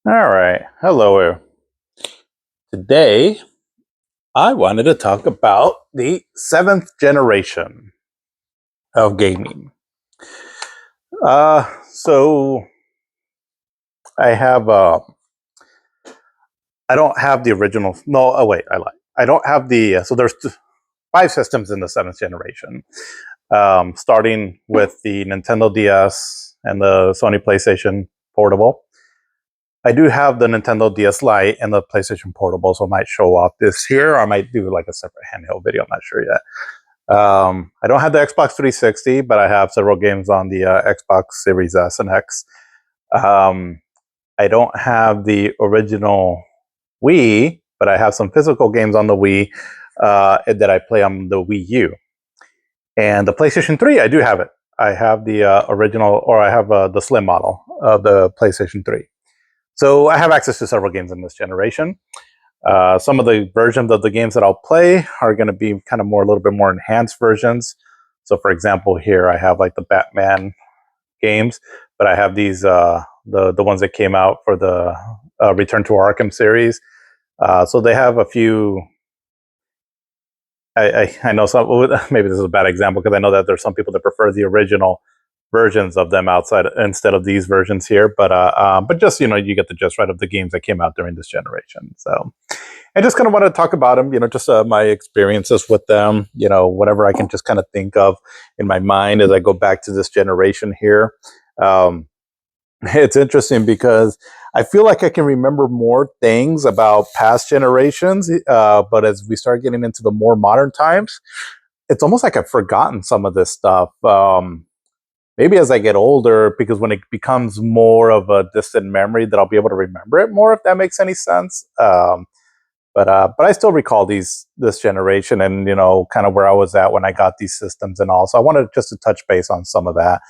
All right. Hello. Today, I wanted to talk about the seventh generation of gaming. So I have, I don't have the original. No, oh wait, I lied. I don't have the. So there's five systems in the seventh generation, starting with the Nintendo DS and the Sony PlayStation Portable. I do have the Nintendo DS Lite and the PlayStation Portable, so I might show off this here, or I might do like a separate handheld video. I'm not sure yet. I don't have the Xbox 360, but I have several games on the Xbox Series S and X. Um, I don't have the original Wii, but I have some physical games on the Wii that I play on the Wii U. And the PlayStation 3, I do have it. I have the original, or I have the slim model of the PlayStation 3. So I have access to several games in this generation. Some of the versions of the games that I'll play are going to be kind of more, a little bit more enhanced versions. So, for example, here I have like the Batman games, but I have these the ones that came out for the Return to Arkham series. So they have a few. I know some. Maybe this is a bad example because I know that there's some people that prefer the original versions of them outside instead of these versions here. But just you get the gist right of the games that came out during this generation. So I just kind of want to talk about them, just my experiences with them, whatever I can just kind of think of in my mind as I go back to this generation here. Um, it's interesting because I feel like I can remember more things about past generations, but as we start getting into the more modern times, it's almost like I've forgotten some of this stuff. Maybe as I get older, because when it becomes more of a distant memory, that I'll be able to remember it more, if that makes any sense. But I still recall this generation and kind of where I was at when I got these systems and all. So I wanted just to touch base on some of that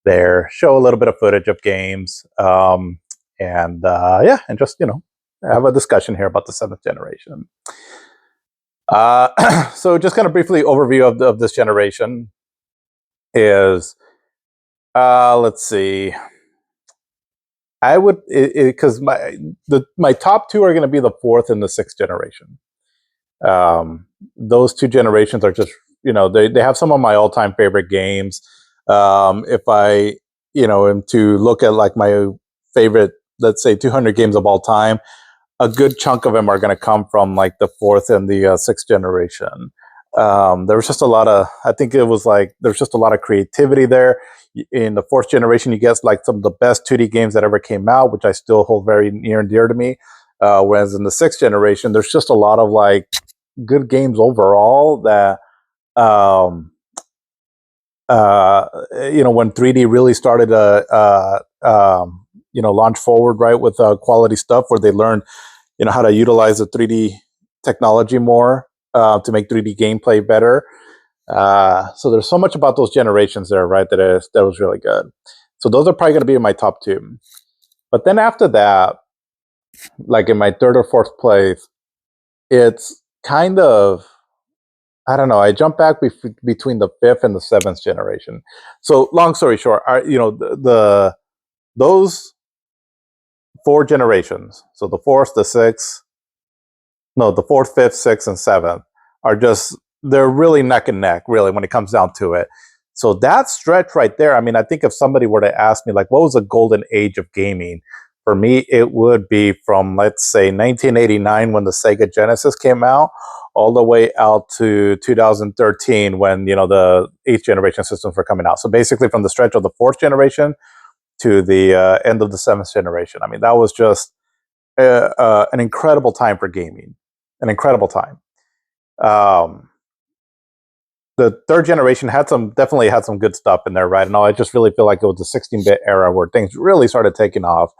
there, show a little bit of footage of games, and just have a discussion here about the seventh generation. So just kind of briefly overview of this generation is let's see. I would because my top two are going to be the fourth and the sixth generation. Those two generations are just they have some of my all time favorite games. If I am to look at like my favorite, let's say 200 games of all time, a good chunk of them are going to come from like the fourth and the sixth generation. There was just a lot of, I think it was like, there's just a lot of creativity there. In the fourth generation, you get like some of the best 2D games that ever came out, which I still hold very near and dear to me. Whereas in the sixth generation, there's just a lot of like good games overall that, um, when 3D really started to, launch forward, right, with quality stuff where they learned, how to utilize the 3D technology more to make 3D gameplay better. So there's so much about those generations there, right? That was really good. So those are probably going to be in my top two. But then after that, like in my third or fourth place, it's kind of, I don't know. I jump back between the fifth and the seventh generation. So long story short, those four generations. So the fourth, the sixth, no, the fourth, fifth, sixth, and seventh are just, they're really neck and neck, really, when it comes down to it. So that stretch right there, I mean, I think if somebody were to ask me, like, what was the golden age of gaming? For me, it would be from, let's say, 1989 when the Sega Genesis came out, all the way out to 2013 when, the eighth generation systems were coming out. So basically from the stretch of the fourth generation to the end of the seventh generation. I mean, that was just an incredible time for gaming, an incredible time. Um, the third generation definitely had some good stuff in there, right? And I just really feel like it was the 16-bit era where things really started taking off.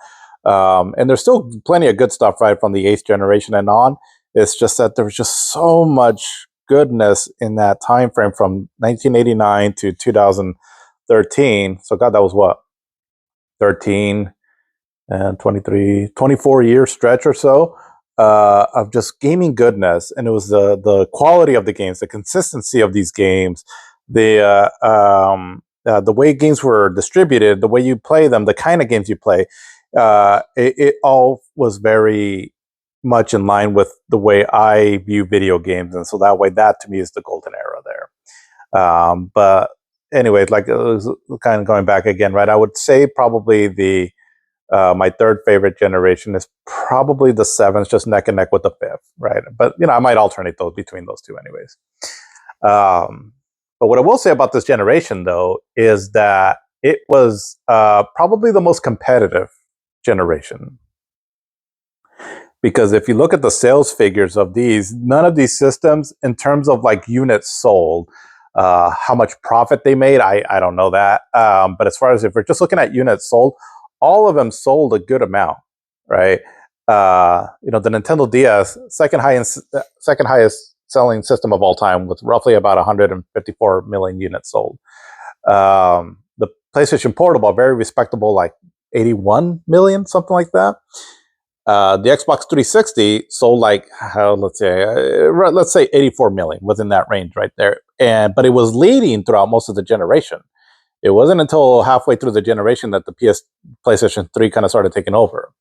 And there's still plenty of good stuff, right, from the eighth generation and on. It's just that there was just so much goodness in that time frame from 1989 to 2013. So God, that was what, 13 and 23, 24-year stretch or so of just gaming goodness. And it was the quality of the games, the consistency of these games, the way games were distributed, the way you play them, the kind of games you play. it all was very much in line with the way I view video games, and so that way, that to me is the golden era there. But anyways, like kind of going back again, right? I would say probably the my third favorite generation is probably the seventh, just neck and neck with the fifth, right? But I might alternate those between those two, anyways. But what I will say about this generation, though, is that it was probably the most competitive generation. Because if you look at the sales figures of these, none of these systems, in terms of like units sold, how much profit they made, I don't know that. But as far as if we're just looking at units sold, all of them sold a good amount, right? The Nintendo DS, second highest selling system of all time, with roughly about 154 million units sold. The PlayStation Portable, very respectable, like 81 million, something like that. The Xbox 360 sold like, let's say 84 million, within that range right there. But it was leading throughout most of the generation. It wasn't until halfway through the generation that the PlayStation 3 kind of started taking over.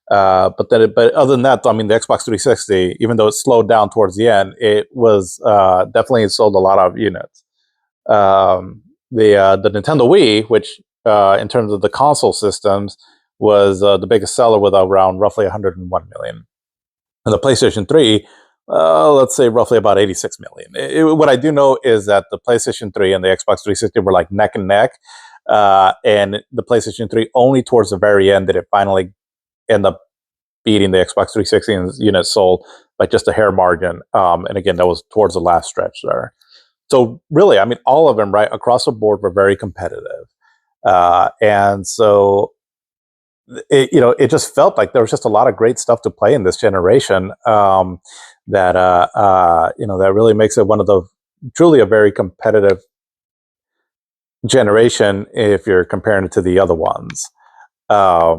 But other than that, I mean, the Xbox 360, even though it slowed down towards the end, it was definitely sold a lot of units. The Nintendo Wii, which in terms of the console systems, was the biggest seller with around roughly 101 million. And the PlayStation 3, let's say roughly about 86 million. What I do know is that the PlayStation 3 and the Xbox 360 were like neck and neck. And the PlayStation 3, only towards the very end did it finally end up beating the Xbox 360 in units sold by just a hair margin. And again, that was towards the last stretch there. So really, I mean, all of them, right, across the board, were very competitive. And so it just felt like there was just a lot of great stuff to play in this generation, that really makes it one of the truly a very competitive generation if you're comparing it to the other ones. I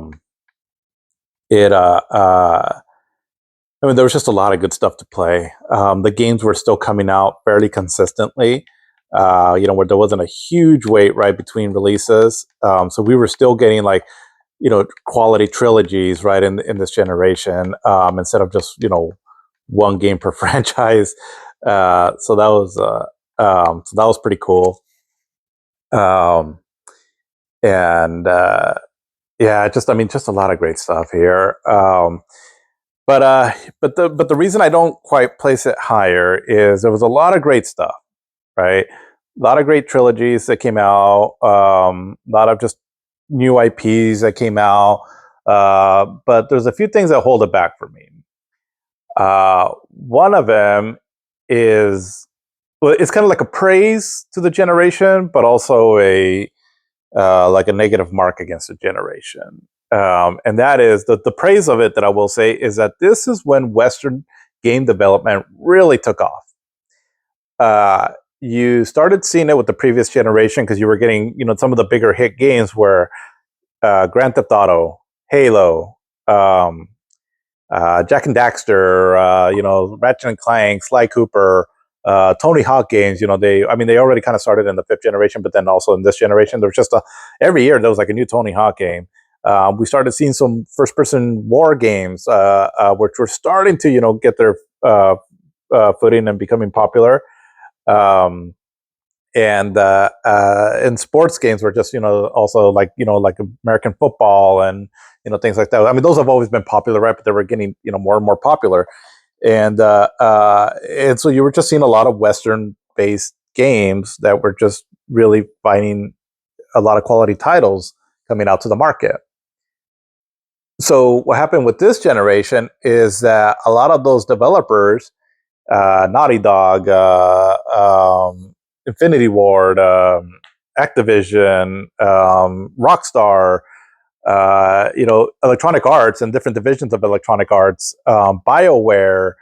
mean, there was just a lot of good stuff to play. The games were still coming out fairly consistently, where there wasn't a huge wait right between releases. So we were still getting like, quality trilogies right in this generation, instead of just one game per franchise. So that was pretty cool. And yeah, just a lot of great stuff here. But the reason I don't quite place it higher is there was a lot of great stuff, right? A lot of great trilogies that came out. A lot of just new IPs that came out. But there's a few things that hold it back for me. One of them is, well, it's kind of like a praise to the generation, but also a like a negative mark against the generation. And that is the praise of it that I will say is that this is when Western game development really took off. You started seeing it with the previous generation because you were getting, some of the bigger hit games were Grand Theft Auto, Halo, Jak and Daxter, Ratchet and Clank, Sly Cooper, Tony Hawk games. They already kind of started in the fifth generation, but then also in this generation, there was just every year there was like a new Tony Hawk game. We started seeing some first-person war games, which were starting to, get their footing and becoming popular. And sports games were just, also like American football and, things like that. I mean, those have always been popular, right? But they were getting, more and more popular. And so you were just seeing a lot of Western-based games that were just really finding a lot of quality titles coming out to the market. So what happened with this generation is that a lot of those developers, Naughty Dog, Infinity Ward, Activision, Rockstar, Electronic Arts and different divisions of Electronic Arts, BioWare,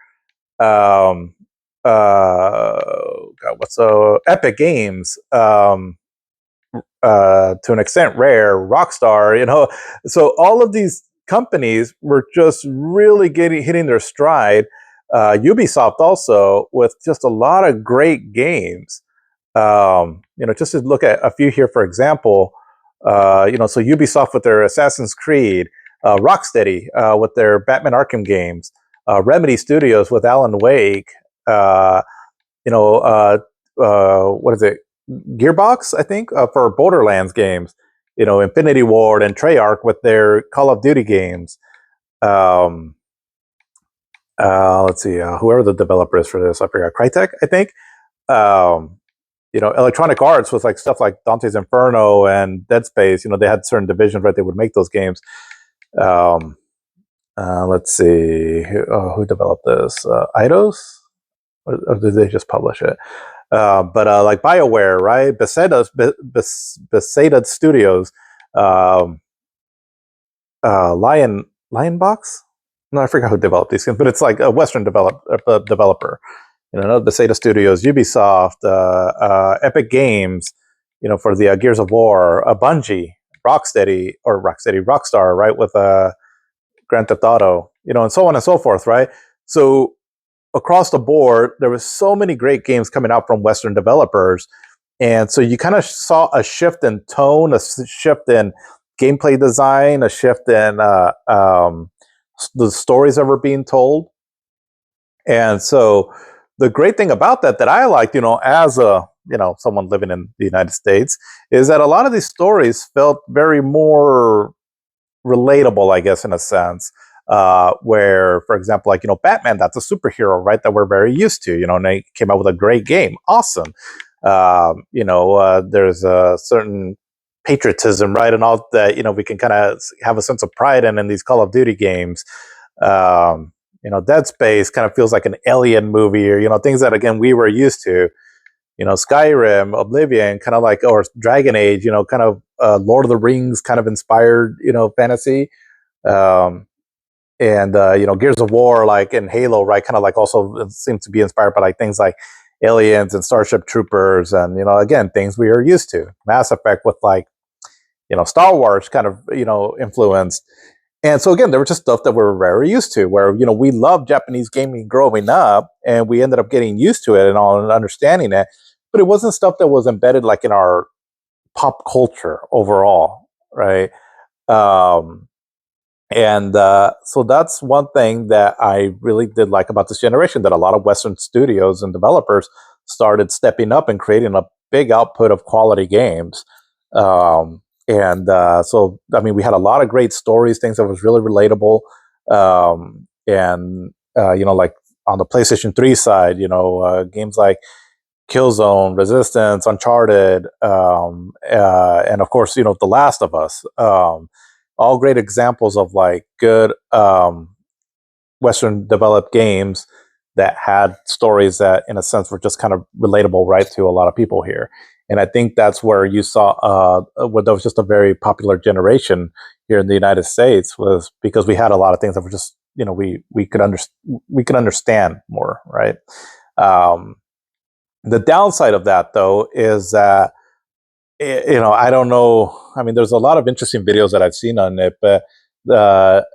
Epic Games, to an extent, Rare, Rockstar, so all of these companies were just really hitting their stride. Ubisoft also, with just a lot of great games. Just to look at a few here, for example, So Ubisoft with their Assassin's Creed, Rocksteady with their Batman Arkham games, Remedy Studios with Alan Wake, uh, what is it? Gearbox, I think, for Borderlands games. Infinity Ward and Treyarch with their Call of Duty games. Um, let's see, whoever the developer is for this, I forgot. Crytek, I think. Um, Electronic Arts with like stuff like Dante's Inferno and Dead Space. They had certain divisions, right? They would make those games. Um, let's see, who developed this? Eidos, or did they just publish it? But like BioWare, right? Bethesda Studios, um, Lion Box. No, I forgot who developed these games, but it's like a Western developer. Bethesda Studios, Ubisoft, Epic Games. For the Gears of War, Bungie, Rockstar, right? With Grand Theft Auto, and so on and so forth, right? So across the board, there was so many great games coming out from Western developers. And so you kind of saw a shift in tone, a shift in gameplay design, a shift in the stories that were being told. And so the great thing about that I liked, as a someone living in the United States, is that a lot of these stories felt very more relatable, I guess, in a sense. Where, for example, like Batman, that's a superhero, right? That we're very used to, and they came out with a great game, awesome. There's a certain patriotism, right, and all that. We can kind of have a sense of pride in these Call of Duty games. Dead Space kind of feels like an Alien movie, or things that again we were used to. Skyrim, Oblivion, kind of like, or Dragon Age, kind of Lord of the Rings kind of inspired, fantasy. Um, and Gears of War, like in Halo, right, kind of like also seems to be inspired by like things like Aliens and Starship Troopers, and again, things we are used to. Mass Effect with like Star Wars kind of influenced. And so again, there was just stuff that we're very used to, where we loved Japanese gaming growing up, and we ended up getting used to it and all and understanding it. But it wasn't stuff that was embedded like in our pop culture overall, right? Um, and so that's one thing that I really did like about this generation, that a lot of Western studios and developers started stepping up and creating a big output of quality games. So, I mean, we had a lot of great stories, things that was really relatable. Like on the PlayStation 3 side, games like Killzone, Resistance, Uncharted, and of course, The Last of Us. All great examples of like good Western developed games that had stories that, in a sense, were just kind of relatable, right, to a lot of people here. And I think that's where you saw where there was just a very popular generation here in the United States, was because we had a lot of things that were just we could understand more, right? The downside of that, though, is that I don't know. I mean, there's a lot of interesting videos that I've seen on it, but the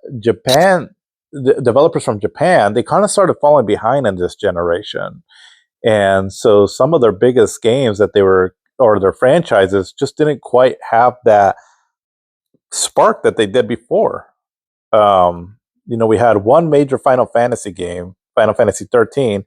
developers from Japan, they kind of started falling behind in this generation, and so some of their biggest games that they were, or their franchises, just didn't quite have that spark that they did before. We had one major Final Fantasy game, Final Fantasy 13,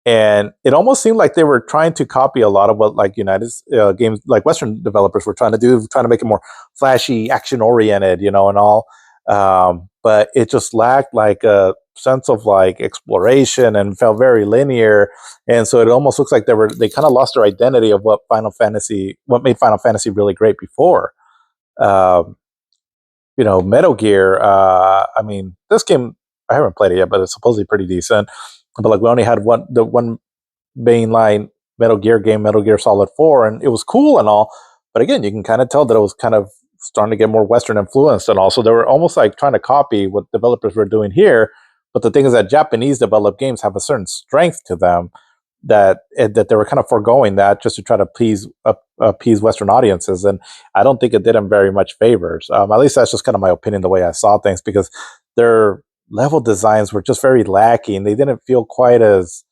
and it almost seemed like they were trying to copy a lot of what like United games, like Western developers were trying to do, trying to make it more flashy, action oriented, and all. But it just lacked like a sense of like exploration and felt very linear. And so it almost looks like they kind of lost their identity of what made Final Fantasy really great before. Um, Metal Gear. I mean, this game, I haven't played it yet, but it's supposedly pretty decent. But like we only had the one mainline Metal Gear game, Metal Gear Solid 4, and it was cool and all. But again, you can kind of tell that it was kind of starting to get more Western influenced, and also they were almost like trying to copy what developers were doing here. But the thing is that Japanese developed games have a certain strength to them that they were kind of foregoing that just to try to appease Western audiences, and I don't think it did them very much favors. At least that's just kind of my opinion, the way I saw things, because their level designs were just very lacking. They didn't feel quite as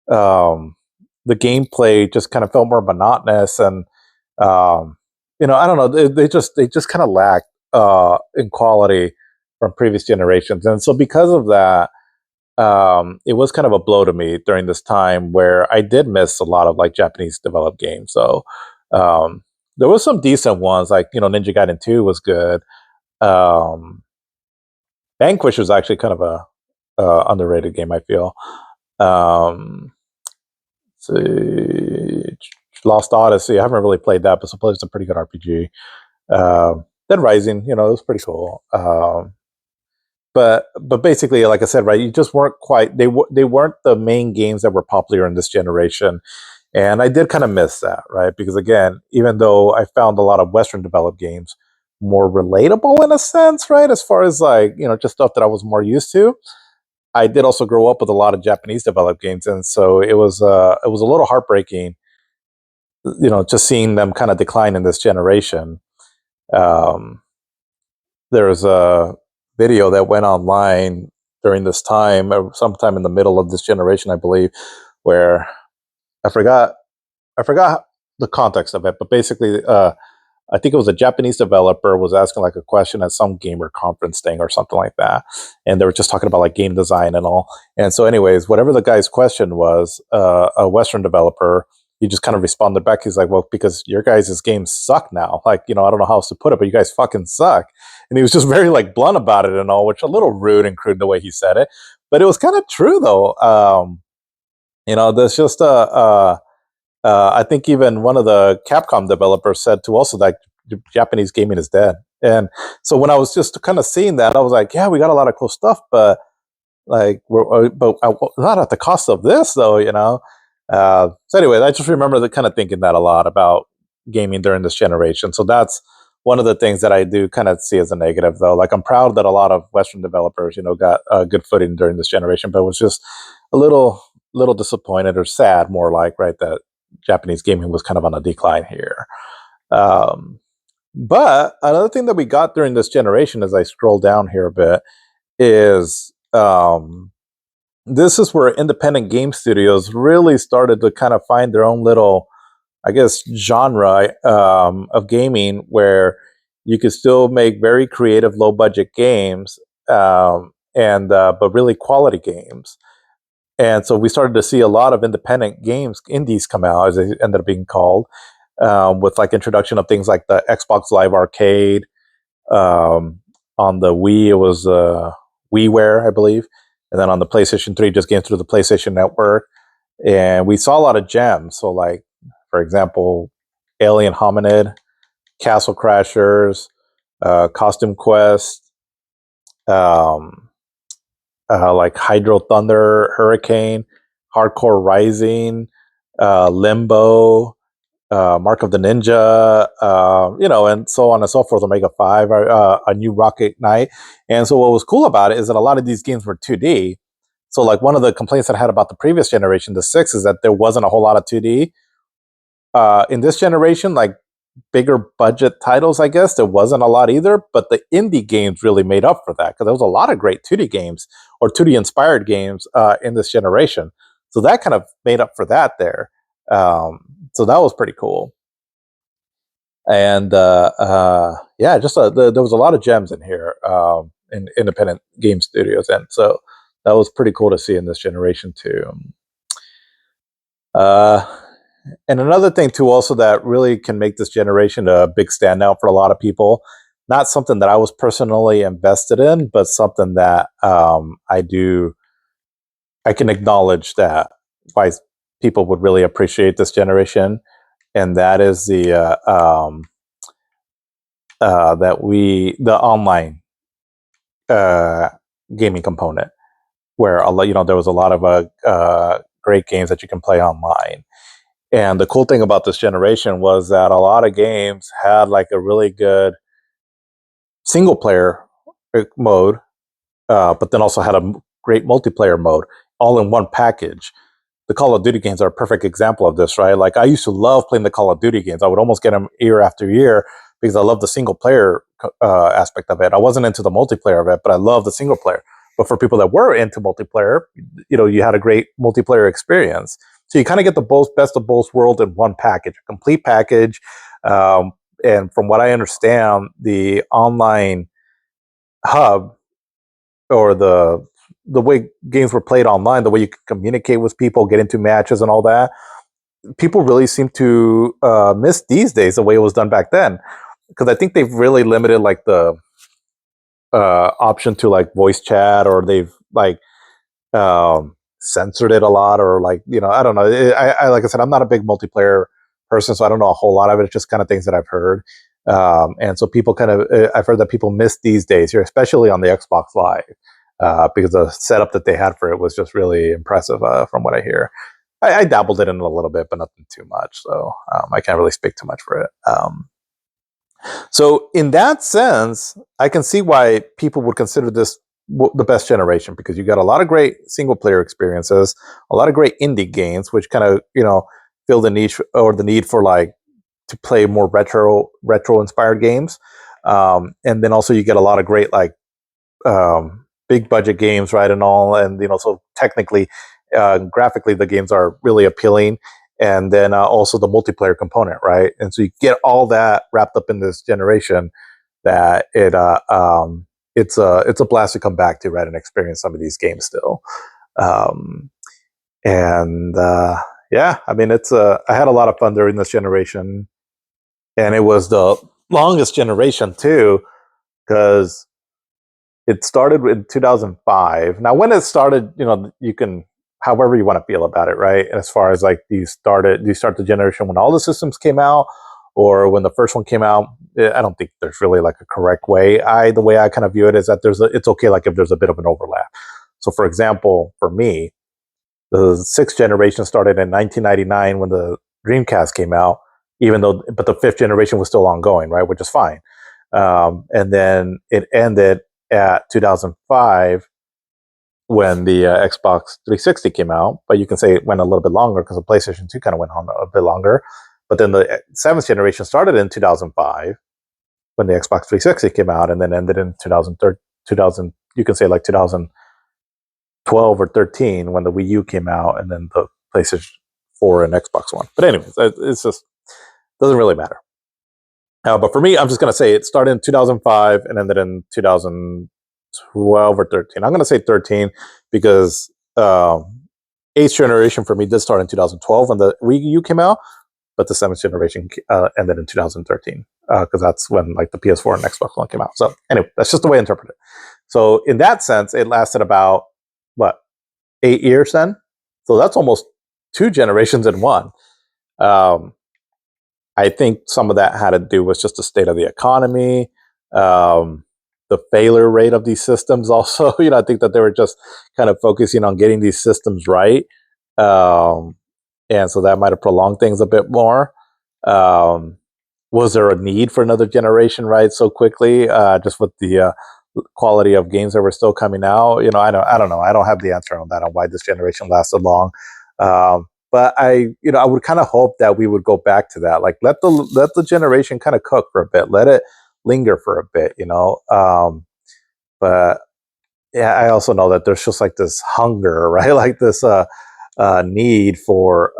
the gameplay just kind of felt more monotonous, and um, I don't know. They just kind of lack in quality from previous generations, and so because of that, it was kind of a blow to me during this time where I did miss a lot of like Japanese developed games. So um, there was some decent ones, like Ninja Gaiden 2 was good. Um, Vanquish was actually kind of a underrated game, I feel. Um, see, Lost Odyssey. I haven't really played that, but supposedly it's a pretty good RPG. Dead Rising, it was pretty cool. But basically, like I said, right, you just weren't quite. They weren't the main games that were popular in this generation, and I did kind of miss that, right? Because again, even though I found a lot of Western developed games more relatable in a sense, right, as far as like just stuff that I was more used to, I did also grow up with a lot of Japanese developed games, and so it was a little heartbreaking, just seeing them kind of decline in this generation. Um, there was a video that went online during this time, sometime in the middle of this generation, I believe, where I forgot I forgot the context of it, but basically, I think it was a Japanese developer was asking like a question at some gamer conference thing or something like that, and they were just talking about like game design and all. And so, anyways, whatever the guy's question was, a Western developer, he just kind of responded back. He's like, "Well, because your guys' games suck now. Like, I don't know how else to put it, but you guys fucking suck." And he was just very like blunt about it and all, which a little rude and crude the way he said it, but it was kind of true though. There's just I think even one of the Capcom developers said to also that Japanese gaming is dead. And so when I was just kind of seeing that, I was like, yeah, we got a lot of cool stuff, but like, not at the cost of this, though. So anyway, I just remember kind of thinking that a lot about gaming during this generation. So that's one of the things that I do kind of see as a negative, though. Like I'm proud that a lot of Western developers, got a good footing during this generation, but it was just a little disappointed or sad, more like, right, that Japanese gaming was kind of on a decline here. Um, but another thing that we got during this generation, as I scroll down here a bit, is this is where independent game studios really started to kind of find their own little, I guess, genre of gaming where you could still make very creative, low budget games, and but really quality games. And so we started to see a lot of independent games, indies, come out, as they ended up being called, with like introduction of things like the Xbox Live Arcade. Um, on the Wii, it was WiiWare, I believe, and then on the PlayStation 3, just games through the PlayStation Network. And we saw a lot of gems. So, like for example, Alien Hominid, Castle Crashers, Costume Quest, um, like Hydro Thunder, Hurricane, Hardcore Rising, Limbo, Mark of the Ninja, and so on and so forth. Omega 5, a new Rocket Knight. And so what was cool about it is that a lot of these games were 2D. So like one of the complaints that I had about the previous generation, the 6, is that there wasn't a whole lot of 2D. In this generation, like bigger budget titles, I guess there wasn't a lot either, but the indie games really made up for that because there was a lot of great 2D games or 2D inspired games in this generation. So that kind of made up for that there. So that was pretty cool. And yeah, just there was a lot of gems in here in independent game studios, and so that was pretty cool to see in this generation too. Uh, and another thing too, also that really can make this generation a big standout for a lot of people. Not something that I was personally invested in, but something that I can acknowledge that why people would really appreciate this generation, and that is the online uh, gaming component, where there was a lot of great games that you can play online. And the cool thing about this generation was that a lot of games had like a really good single player mode, but then also had a great multiplayer mode all in one package. The Call of Duty games are a perfect example of this, right? Like I used to love playing the Call of Duty games. I would almost get them year after year because I love the single player aspect of it. I wasn't into the multiplayer of it, but I love the single player. But for people that were into multiplayer, you had a great multiplayer experience. So you kind of get the best of both worlds in one package, a complete package. Um, and from what I understand, the online hub, or the way games were played online, the way you could communicate with people, get into matches and all that, people really seem to miss these days the way it was done back then. Because I think they've really limited like the option to like voice chat, or they've like censored it a lot, or like, I don't know. I like I said, I'm not a big multiplayer person, so I don't know a whole lot of it. It's just kind of things that I've heard. And so people kind of, I've heard that people miss these days here, especially on the Xbox Live, because the setup that they had for it was just really impressive, from what I hear. I dabbled in it a little bit, but nothing too much, so I can't really speak too much for it. So in that sense, I can see why people would consider this the best generation, because you got a lot of great single player experiences, a lot of great indie games, which kind of fill the niche or the need for like to play more retro inspired games, and then also you get a lot of great like big budget games, right, and all, and so technically, graphically, the games are really appealing, and then also the multiplayer component, right, and so you get all that wrapped up in this generation that it's a blast to come back to, right, and experience some of these games still. And yeah, I mean, I had a lot of fun during this generation, and it was the longest generation too, because it started in 2005. Now, when it started, you can, however you want to feel about it, right? As far as like, do you start the generation when all the systems came out, or when the first one came out? I don't think there's really like a correct way. The way I kind of view it is that it's okay, like if there's a bit of an overlap. So, for example, for me, the sixth generation started in 1999 when the Dreamcast came out, but the fifth generation was still ongoing, right? Which is fine. And then it ended at 2005 when the Xbox 360 came out, but you can say it went a little bit longer because the PlayStation 2 kind of went on a bit longer. But then the seventh generation started in 2005 when the Xbox 360 came out, and then ended in 2000. You can say like 2012 or 13 when the Wii U came out, and then the PlayStation 4 and Xbox One. But anyways, it's just doesn't really matter. But for me, I'm just going to say it started in 2005 and ended in 2012 or 13. I'm going to say 13 because eighth generation for me did start in 2012 when the Wii U came out, but the seventh generation ended in 2013 because that's when like the PS4 and Xbox One came out. So anyway, that's just the way I interpret it. So in that sense, it lasted about 8 years then. So that's almost 2 generations in one. I think some of that had to do with just the state of the economy, the failure rate of these systems. Also, I think that they were just kind of focusing on getting these systems right, and so that might have prolonged things a bit more. Was there a need for another generation, right, so quickly, just with the quality of games that were still coming out? I don't know. I don't have the answer on that, on why this generation lasted long. But I would kind of hope that we would go back to that. Like, let the generation kind of cook for a bit. Let it linger for a bit, But yeah, I also know that there's just like this hunger, right? Like this need for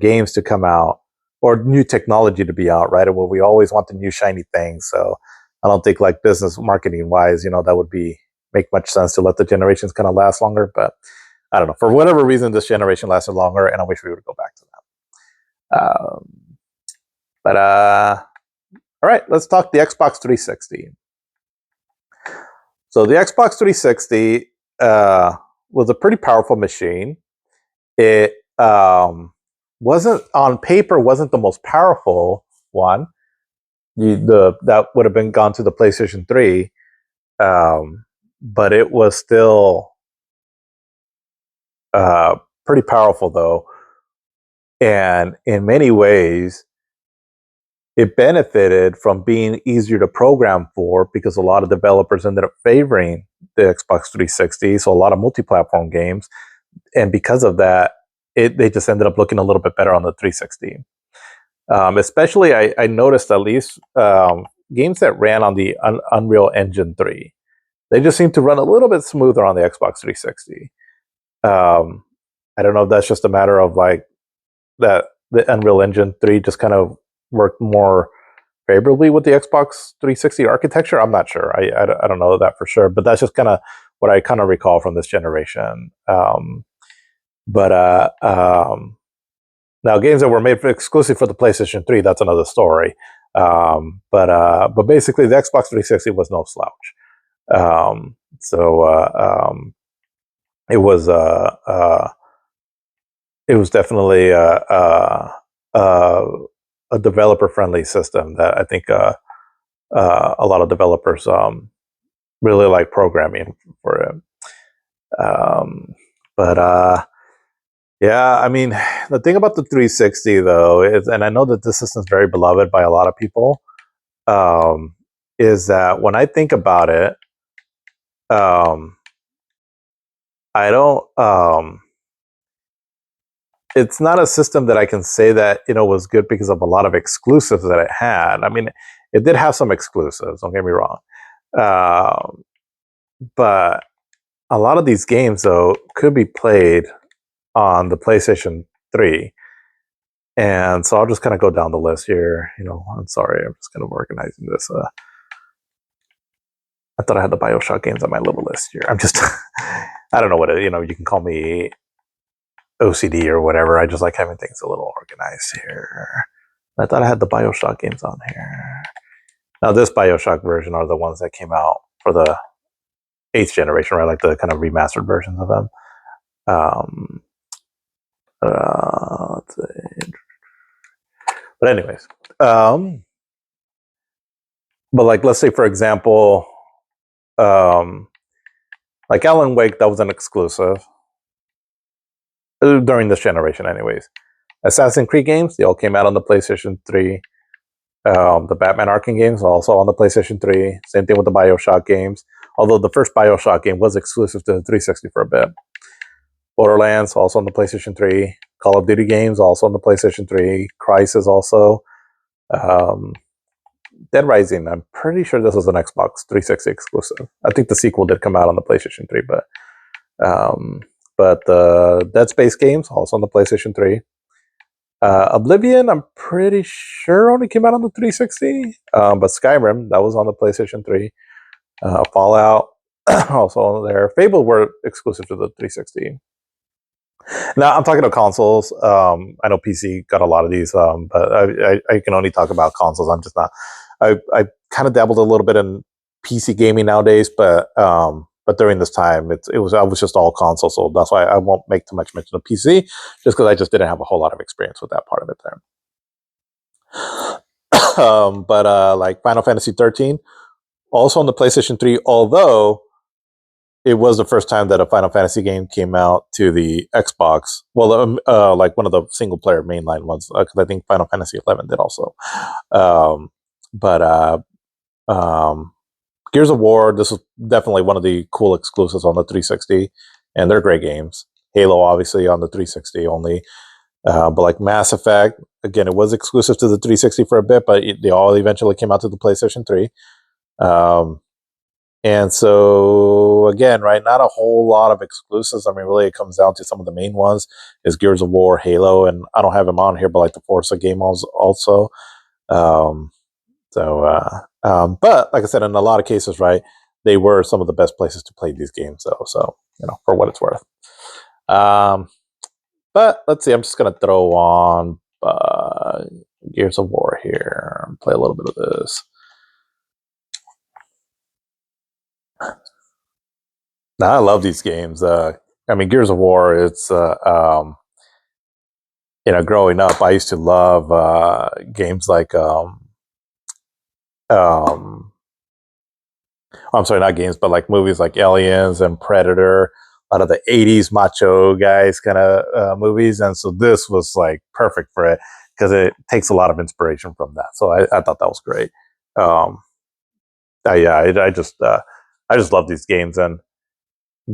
games to come out, or new technology to be out, right? And we always want the new shiny things. So I don't think, like, business marketing wise, that would make much sense to let the generations kind of last longer. But I don't know. For whatever reason, this generation lasted longer, and I wish we would go back to that. But all right, let's talk the Xbox 360. So the Xbox 360 was a pretty powerful machine. It wasn't, on paper, wasn't the most powerful one. That would have been gone to the PlayStation 3, but it was still pretty powerful, though. And in many ways, it benefited from being easier to program for, because a lot of developers ended up favoring the Xbox 360, so a lot of multi-platform games. And because of that, they just ended up looking a little bit better on the 360. Especially, I noticed at least games that ran on the Unreal Engine 3. They just seem to run a little bit smoother on the Xbox 360. I don't know if that's just a matter of like that the Unreal Engine 3 just kind of worked more favorably with the Xbox 360 architecture. I'm not sure. I don't know that for sure, but that's just kind of what I kind of recall from this generation. But now games that were made exclusive for the PlayStation 3, that's another story. But basically, the Xbox 360 was no slouch. It was it was definitely a developer friendly system that I think a lot of developers really like programming for it. But yeah, I mean, the thing about the 360 though is, and I know that this system is very beloved by a lot of people, is that when I think about it, I don't. It's not a system that I can say that was good because of a lot of exclusives that it had. I mean, it did have some exclusives. Don't get me wrong, but a lot of these games though could be played on the PlayStation 3. And so I'll just kind of go down the list here. I'm sorry, I'm just kind of organizing this. I thought I had the BioShock games on my little list here. I'm just, I don't know what you can call me OCD or whatever. I just like having things a little organized here. I thought I had the BioShock games on here. Now, this BioShock version are the ones that came out for the 8th generation, right? Like the kind of remastered versions of them. Let's see. But anyways, but like, let's say for example, like Alan Wake, that was an exclusive during this generation, anyways. Assassin's Creed games, they all came out on the PlayStation 3. The Batman Arkham games also on the PlayStation 3. Same thing with the BioShock games. Although the first BioShock game was exclusive to the 360 for a bit. Borderlands also on the PlayStation 3. Call of Duty games also on the PlayStation 3. Crysis also. Dead Rising, I'm pretty sure this was an Xbox 360 exclusive. I think the sequel did come out on the PlayStation 3, but the Dead Space games also on the PlayStation 3. Oblivion, I'm pretty sure only came out on the 360, but Skyrim, that was on the PlayStation 3. Fallout, also on there. Fable were exclusive to the 360. Now I'm talking about consoles. I know PC got a lot of these, but I can only talk about consoles. I'm just not. I kind of dabbled a little bit in PC gaming nowadays, but during this time, I was just all console, so that's why I won't make too much mention of PC, just because I just didn't have a whole lot of experience with that part of it there. But like Final Fantasy 13, also on the PlayStation 3, although it was the first time that a Final Fantasy game came out to the Xbox. Well, like one of the single player mainline ones, because I think Final Fantasy 11 did also. But Gears of War, this was definitely one of the cool exclusives on the 360, and they're great games. Halo, obviously, on the 360 only. But like Mass Effect, again, it was exclusive to the 360 for a bit, but they all eventually came out to the PlayStation 3. And so again, right, not a whole lot of exclusives. I mean, really, it comes down to some of the main ones is Gears of War, Halo, and I don't have them on here, but like the Forza game also. But like I said, in a lot of cases, right, they were some of the best places to play these games, though. So for what it's worth. But let's see. I'm just gonna throw on Gears of War here and play a little bit of this. Now, I love these games. I mean, Gears of War. It's growing up, I used to love games like I'm sorry, not games, but like movies like Aliens and Predator. A lot of the '80s macho guys kind of movies, and so this was like perfect for it because it takes a lot of inspiration from that. So I thought that was great. I just love these games. And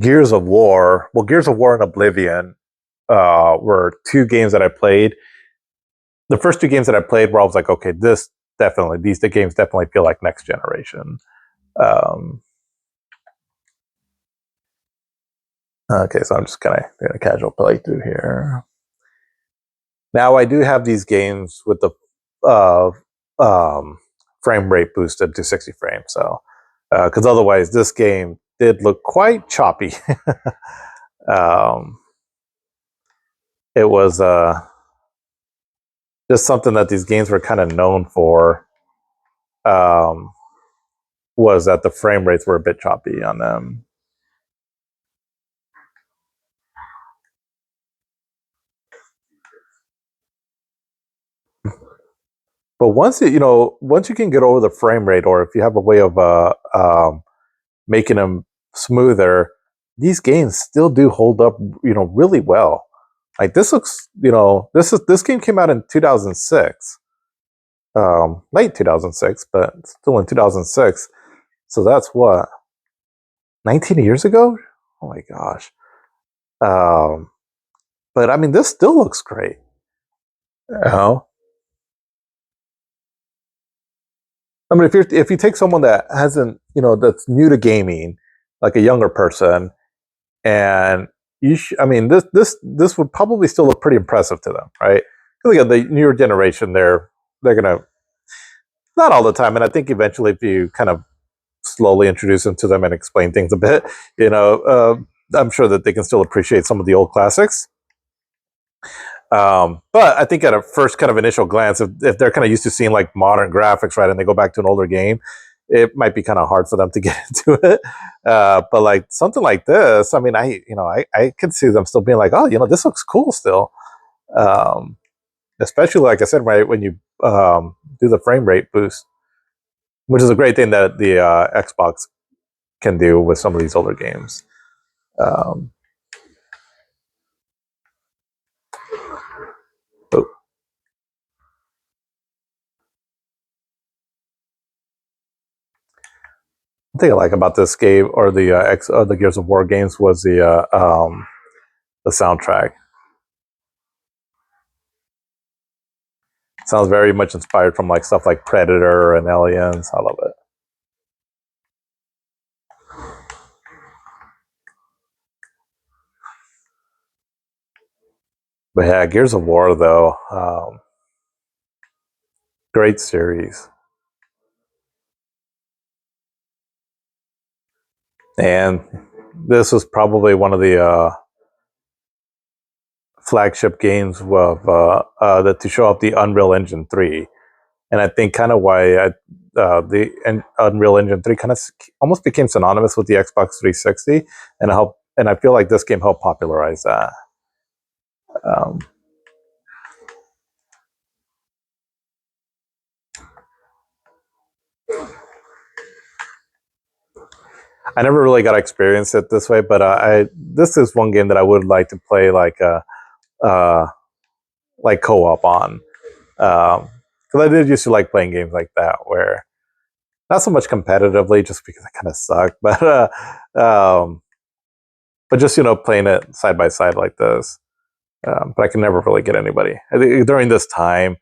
Gears of War. Well, Gears of War and Oblivion were two games that I played. The first two games that I played where I was like, okay, these games definitely feel like next generation. Okay, so I'm just kind of doing a casual playthrough here. Now I do have these games with the frame rate boosted to 60 frames. So, because otherwise, this game did look quite choppy. um, it was just something that these games were kind of known for. Was that the frame rates were a bit choppy on them. But once once you can get over the frame rate, or if you have a way of making them smoother, these games still do hold up, really well. Like this looks, this game came out in 2006, late 2006, but still in 2006. So that's what 19 years ago. Oh my gosh. Um, but I mean, this still looks great. You know? I mean, if you take someone that hasn't, that's new to gaming, like a younger person, and I mean, this would probably still look pretty impressive to them, right? Because again, the newer generation, they're gonna, not all the time, and I think eventually, if you kind of slowly introduce them to them and explain things a bit, I'm sure that they can still appreciate some of the old classics. But I think at a first kind of initial glance, if they're kind of used to seeing like modern graphics, right, and they go back to an older game, it might be kind of hard for them to get into it. But like something like this, I mean, I could see them still being like, oh, this looks cool still. Um, Especially like I said, right, when you do the frame rate boost, which is a great thing that the Xbox can do with some of these older games. Um, oh, the thing I like about this game, or the Gears of War games, was the soundtrack. It sounds very much inspired from like stuff like Predator and Aliens. I love it. But yeah, Gears of War though, great series, and this was probably one of the flagship games of that to show off the Unreal Engine 3. And I think kind of why Unreal Engine 3 kind of almost became synonymous with the Xbox 360, and I feel like this game helped popularize that. Um, I never really got to experience it this way, but this is one game that I would like to play like co-op on, because I did used to like playing games like that where not so much competitively, just because I kind of suck, but just playing it side by side like this. But I can never really get anybody. I think during this time,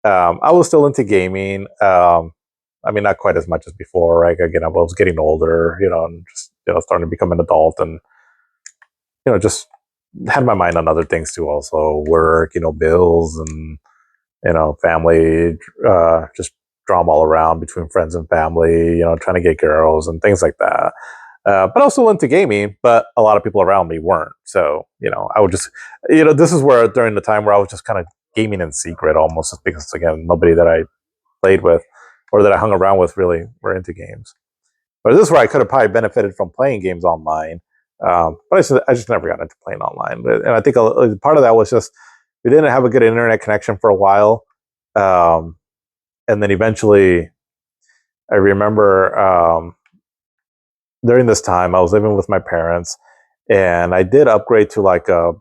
I was still into gaming. I mean, not quite as much as before. Right? Again, I was getting older, and just starting to become an adult, and just had my mind on other things too. Also, work, bills, and family. Just drama all around between friends and family. Trying to get girls and things like that. But also into gaming, but a lot of people around me weren't. So, I would just, this is where during the time where I was just kind of gaming in secret almost, because again, nobody that I played with or that I hung around with really were into games. But this is where I could have probably benefited from playing games online. But I just never got into playing online. And I think part of that was just we didn't have a good internet connection for a while. And then eventually, I remember during this time, I was living with my parents, and I did upgrade to like a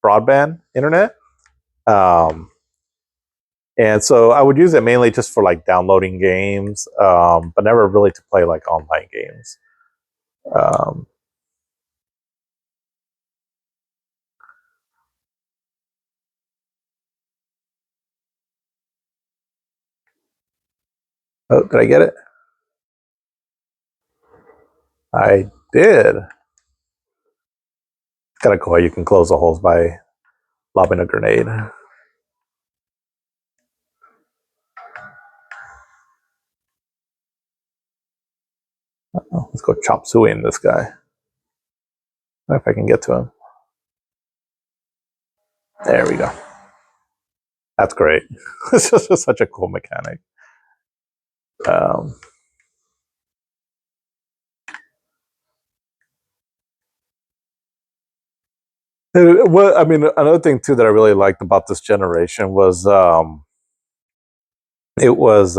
broadband internet. Um, and so I would use it mainly just for like downloading games, but never really to play like online games. Um, oh, did I get it? I did. It's kind of cool. You can close the holes by lobbing a grenade. Let's go chop suey in this guy. If I can get to him. There we go. That's great. This is just such a cool mechanic. Well, I mean, another thing too that I really liked about this generation was it was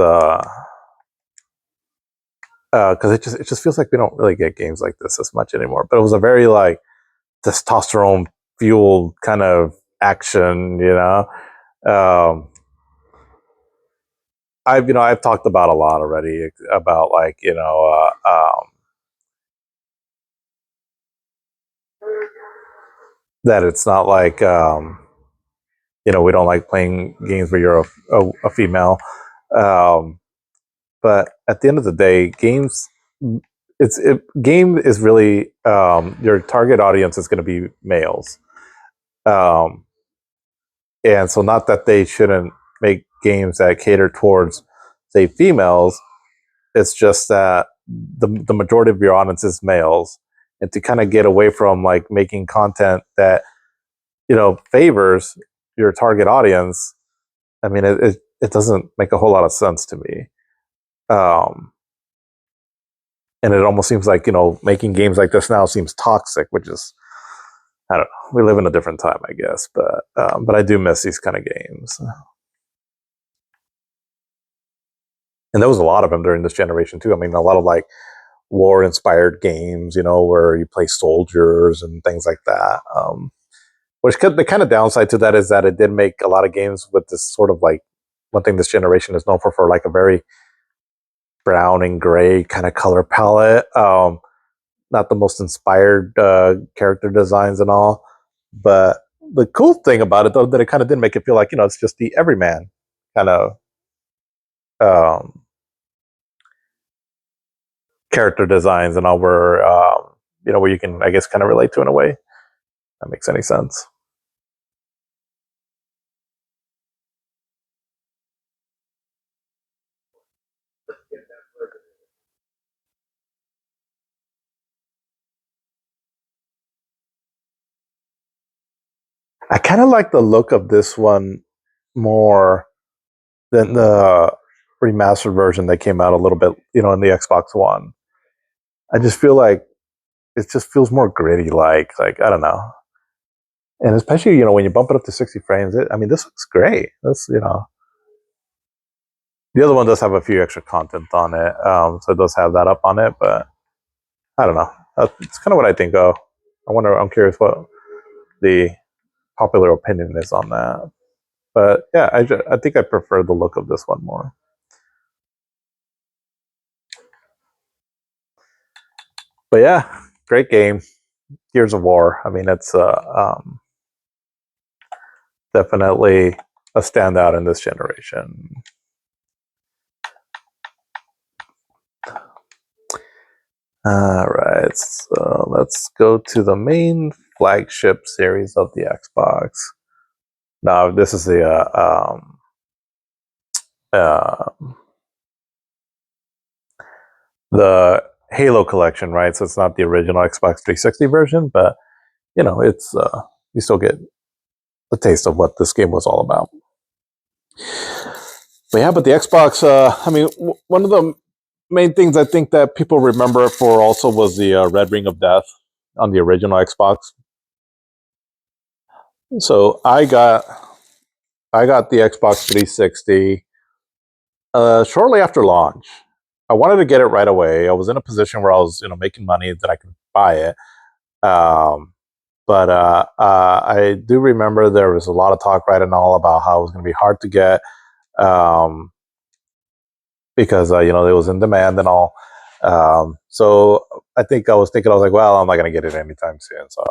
because it just feels like we don't really get games like this as much anymore. But it was a very like testosterone fueled kind of action, you know. I've talked about a lot already about like that it's not like we don't like playing games where you're a female, but at the end of the day, game is really your target audience is going to be males, and so not that they shouldn't make games that cater towards say females. It's just that the majority of your audience is males, and to kind of get away from like making content that favors your target audience. I mean, it doesn't make a whole lot of sense to me. And it almost seems like making games like this now seems toxic, which is, I don't know. We live in a different time, I guess, but I do miss these kind of games. And there was a lot of them during this generation too. I mean, a lot of like war-inspired games, where you play soldiers and things like that. Which the kind of downside to that is that it did make a lot of games with this sort of like one thing this generation is known for like a very brown and gray kind of color palette. Not the most inspired character designs and all, but the cool thing about it though that it kind of did make it feel like it's just the everyman kind of character designs and all, where where you can, I guess, kind of relate to in a way that makes any sense. I kind of like the look of this one more than the remastered version that came out a little bit, in the Xbox One. I just feel like it just feels more gritty, like I don't know. And especially, when you bump it up to 60 frames, this looks great. That's, the other one does have a few extra content on it, so it does have that up on it, but I don't know. It's kind of what I think of. I'm curious what the popular opinion is on that. But yeah, I think I prefer the look of this one more. But yeah, great game. Gears of War. I mean, it's definitely a standout in this generation. All right, so let's go to the main flagship series of the Xbox. Now, this is the Halo collection, right? So it's not the original Xbox 360 version, but it's you still get a taste of what this game was all about. But yeah, but the Xbox, one of the main things I think that people remember it for also was the Red Ring of Death on the original Xbox. So I got the Xbox 360 shortly after launch. I wanted to get it right away. I was in a position where I was, making money that I could buy it. But I do remember there was a lot of talk right and all about how it was going to be hard to get because it was in demand and all. So I think I was like, well, I'm not going to get it anytime soon. So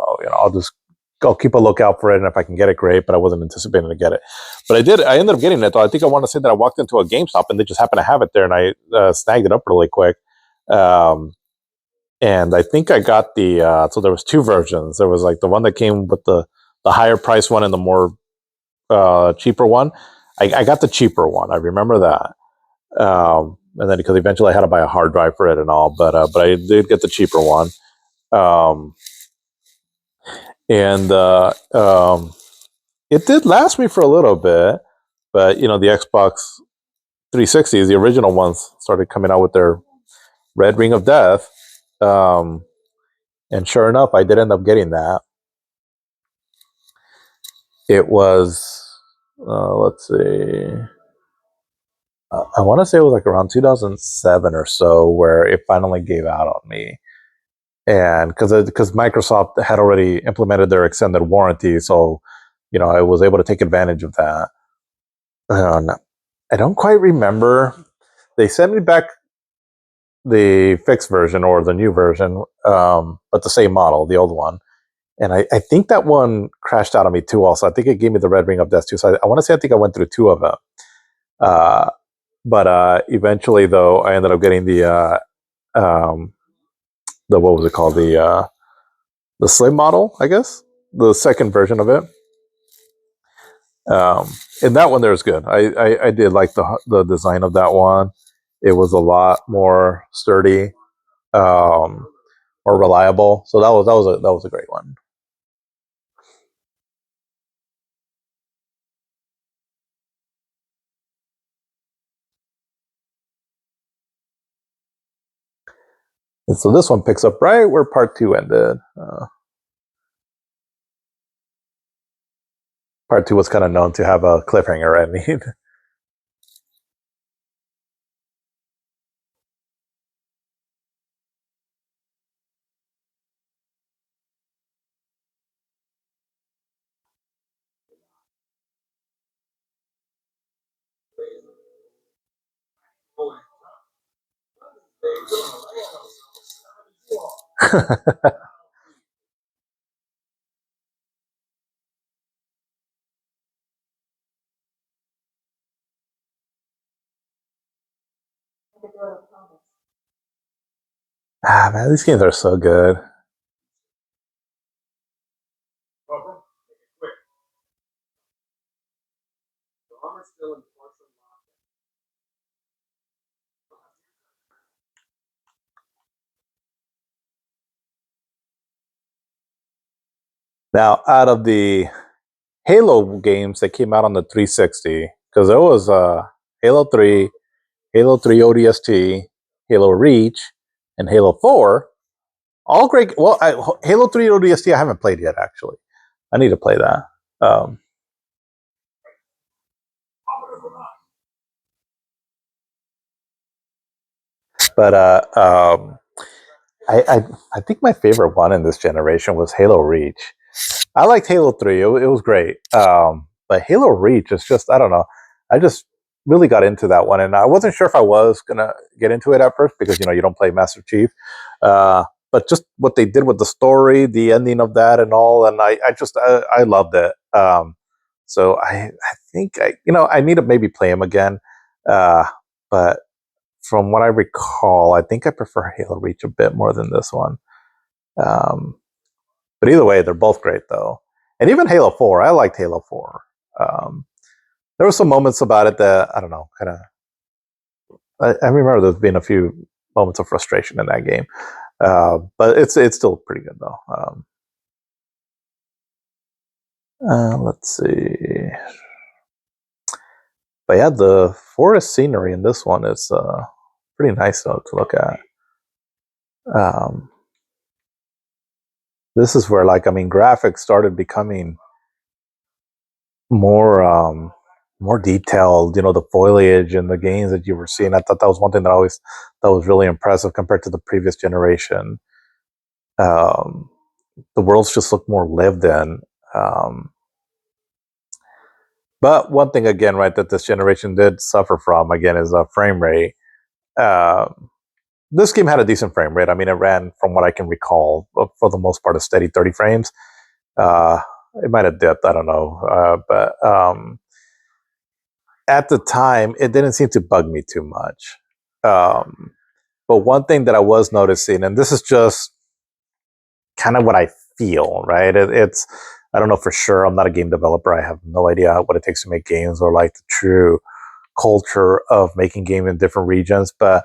I'll keep a lookout for it, and if I can get it, great. But I wasn't anticipating to get it. But I did. I ended up getting it, though. I think I want to say that I walked into a GameStop and they just happened to have it there, and I snagged it up really quick. And I think I got the so there was two versions. There was like the one that came with the higher price one and the more cheaper one. I got the cheaper one. I remember that. and then because eventually I had to buy a hard drive for it and all, but I did get the cheaper one, and it did last me for a little bit, but the Xbox 360s, the original ones, started coming out with their Red Ring of Death, and sure enough, I did end up getting that. It was, let's see, I want to say it was like around 2007 or so where it finally gave out on me. And because Microsoft had already implemented their extended warranty, so I was able to take advantage of that. I don't quite remember. They sent me back the fixed version or the new version, but the same model, the old one. And I think that one crashed out on me too. Also, I think it gave me the Red Ring of Death too. So I want to say I think I went through two of them. But eventually, though, I ended up getting the what was it called, the slim model, I guess, the second version of it. And that one there is good. I did like the design of that one. It was a lot more sturdy, more reliable. So that was a great one. And so this one picks up right where part 2 ended. Part 2 was kind of known to have a cliffhanger ending. Man, these games are so good. Now, out of the Halo games that came out on the 360, because there was Halo 3, Halo 3 ODST, Halo Reach, and Halo 4. All great. Well, Halo 3 ODST I haven't played yet, actually. I need to play that. But I think my favorite one in this generation was Halo Reach. I liked Halo 3. It was great. But Halo Reach is just, I don't know. I just really got into that one. And I wasn't sure if I was going to get into it at first because, you don't play Master Chief. But just what they did with the story, the ending of that and all. And I loved it. So I think, I need to maybe play him again. But from what I recall, I think I prefer Halo Reach a bit more than this one. But either way, they're both great, though. And even Halo 4, I liked Halo 4. There were some moments about it that, I don't know, kind of... I remember there's been a few moments of frustration in that game. But it's still pretty good, though. Let's see. But yeah, the forest scenery in this one is pretty nice, though, to look at. This is where, graphics started becoming more detailed. The foliage and the games that you were seeing. I thought that was one thing that was really impressive compared to the previous generation. The worlds just look more lived in. But one thing again, right, that this generation did suffer from again is a frame rate. This game had a decent frame rate. I mean, it ran, from what I can recall, for the most part, a steady 30 frames. It might have dipped, I don't know. But at the time, it didn't seem to bug me too much. But one thing that I was noticing, and this is just kind of what I feel, right? It's, I don't know for sure. I'm not a game developer. I have no idea what it takes to make games or the true culture of making games in different regions, but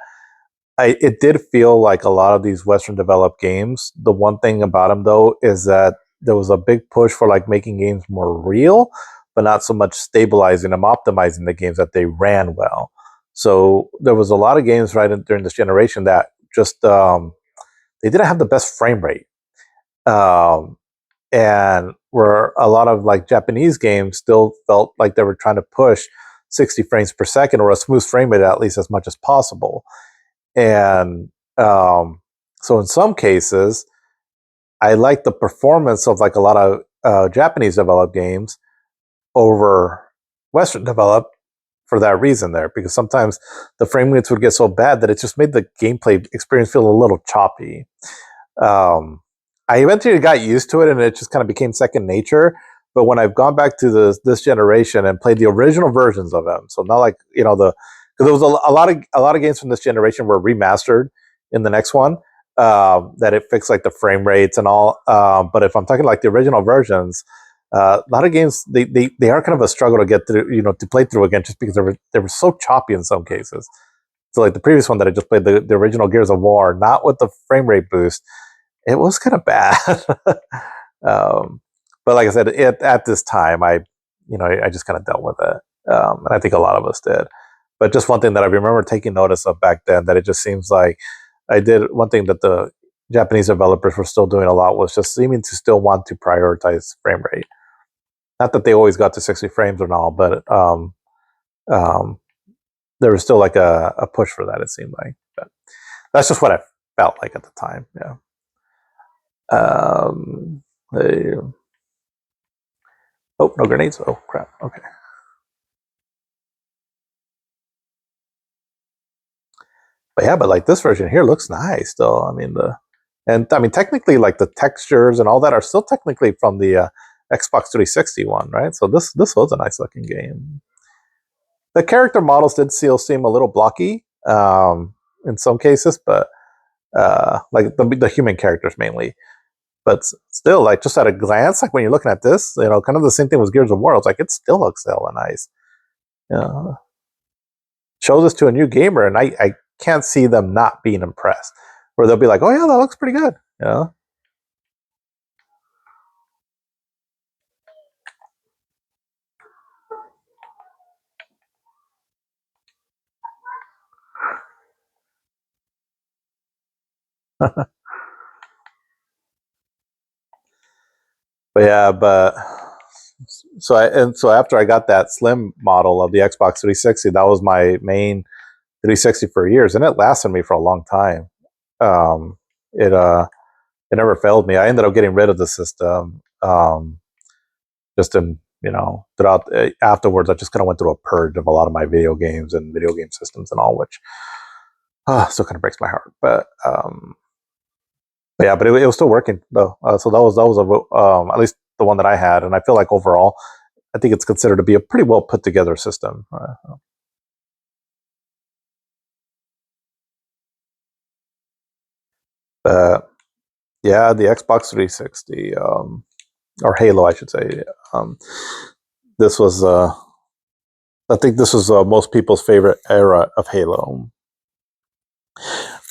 it did feel like a lot of these Western developed games. The one thing about them though is that there was a big push for like making games more real, but not so much stabilizing them, optimizing the games that they ran well. So there was a lot of games during this generation that just they didn't have the best frame rate, um, and where a lot of like Japanese games still felt like they were trying to push 60 frames per second or a smooth frame rate at least as much as possible. And so in some cases, I like the performance of like a lot of Japanese developed games over Western developed for that reason there, because sometimes the frame rates would get so bad that it just made the gameplay experience feel a little choppy. Um, I eventually got used to it, and it just kind of became second nature. But when I've gone back to this generation and played the original versions of them, so not like the because there was a lot of games from this generation were remastered in the next one, that it fixed like the frame rates and all. But if I'm talking like the original versions, a lot of games they are kind of a struggle to get through, to play through again, just because they were so choppy in some cases. So like the previous one that I just played, the original Gears of War, not with the frame rate boost, it was kind of bad. um, but like I said, at this time, I just kind of dealt with it, and I think a lot of us did. But just one thing that I remember taking notice of back then, that it just seems like I did one thing that the Japanese developers were still doing a lot, was just seeming to still want to prioritize frame rate. Not that they always got to 60 frames and all, but um, there was still like a push for that, it seemed like. But that's just what I felt like at the time. Yeah. Um, they, oh, no grenades. Oh, crap. Okay. But yeah, but like this version here looks nice still. I mean, technically, like the textures and all that are still technically from the Xbox 360 one, right? So this was a nice looking game. The character models did still seem a little blocky in some cases, but like the human characters mainly. But still, like just at a glance, like when you're looking at this, kind of the same thing with Gears of War. It's like it still looks hella nice. Yeah. Show this to a new gamer, and I can't see them not being impressed. Or they'll be like, "Oh yeah, that looks pretty good." But yeah, so after I got that slim model of the Xbox 360, that was my main 360 for years, and it lasted me for a long time. Um, it it never failed me. I ended up getting rid of the system. Just in throughout afterwards, I just kind of went through a purge of a lot of my video games and video game systems and all, which still kind of breaks my heart. But yeah, but it was still working though. So that was at least the one that I had, and I feel like overall, I think it's considered to be a pretty well put together system. But yeah, the Xbox 360, or Halo, I should say. Um, this was, I think, this was most people's favorite era of Halo,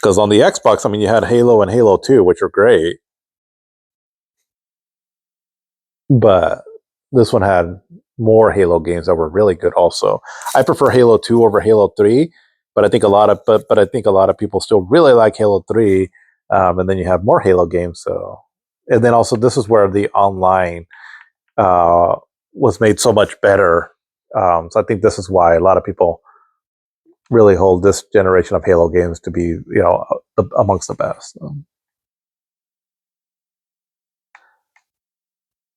because on the Xbox, I mean, you had Halo and Halo 2, which are great, but this one had more Halo games that were really good also. I prefer Halo 2 over Halo 3, but I think a lot of people still really like Halo 3. And then you have more Halo games. So, and then also this is where the online uh, was made so much better. So I think this is why a lot of people really hold this generation of Halo games to be, amongst the best.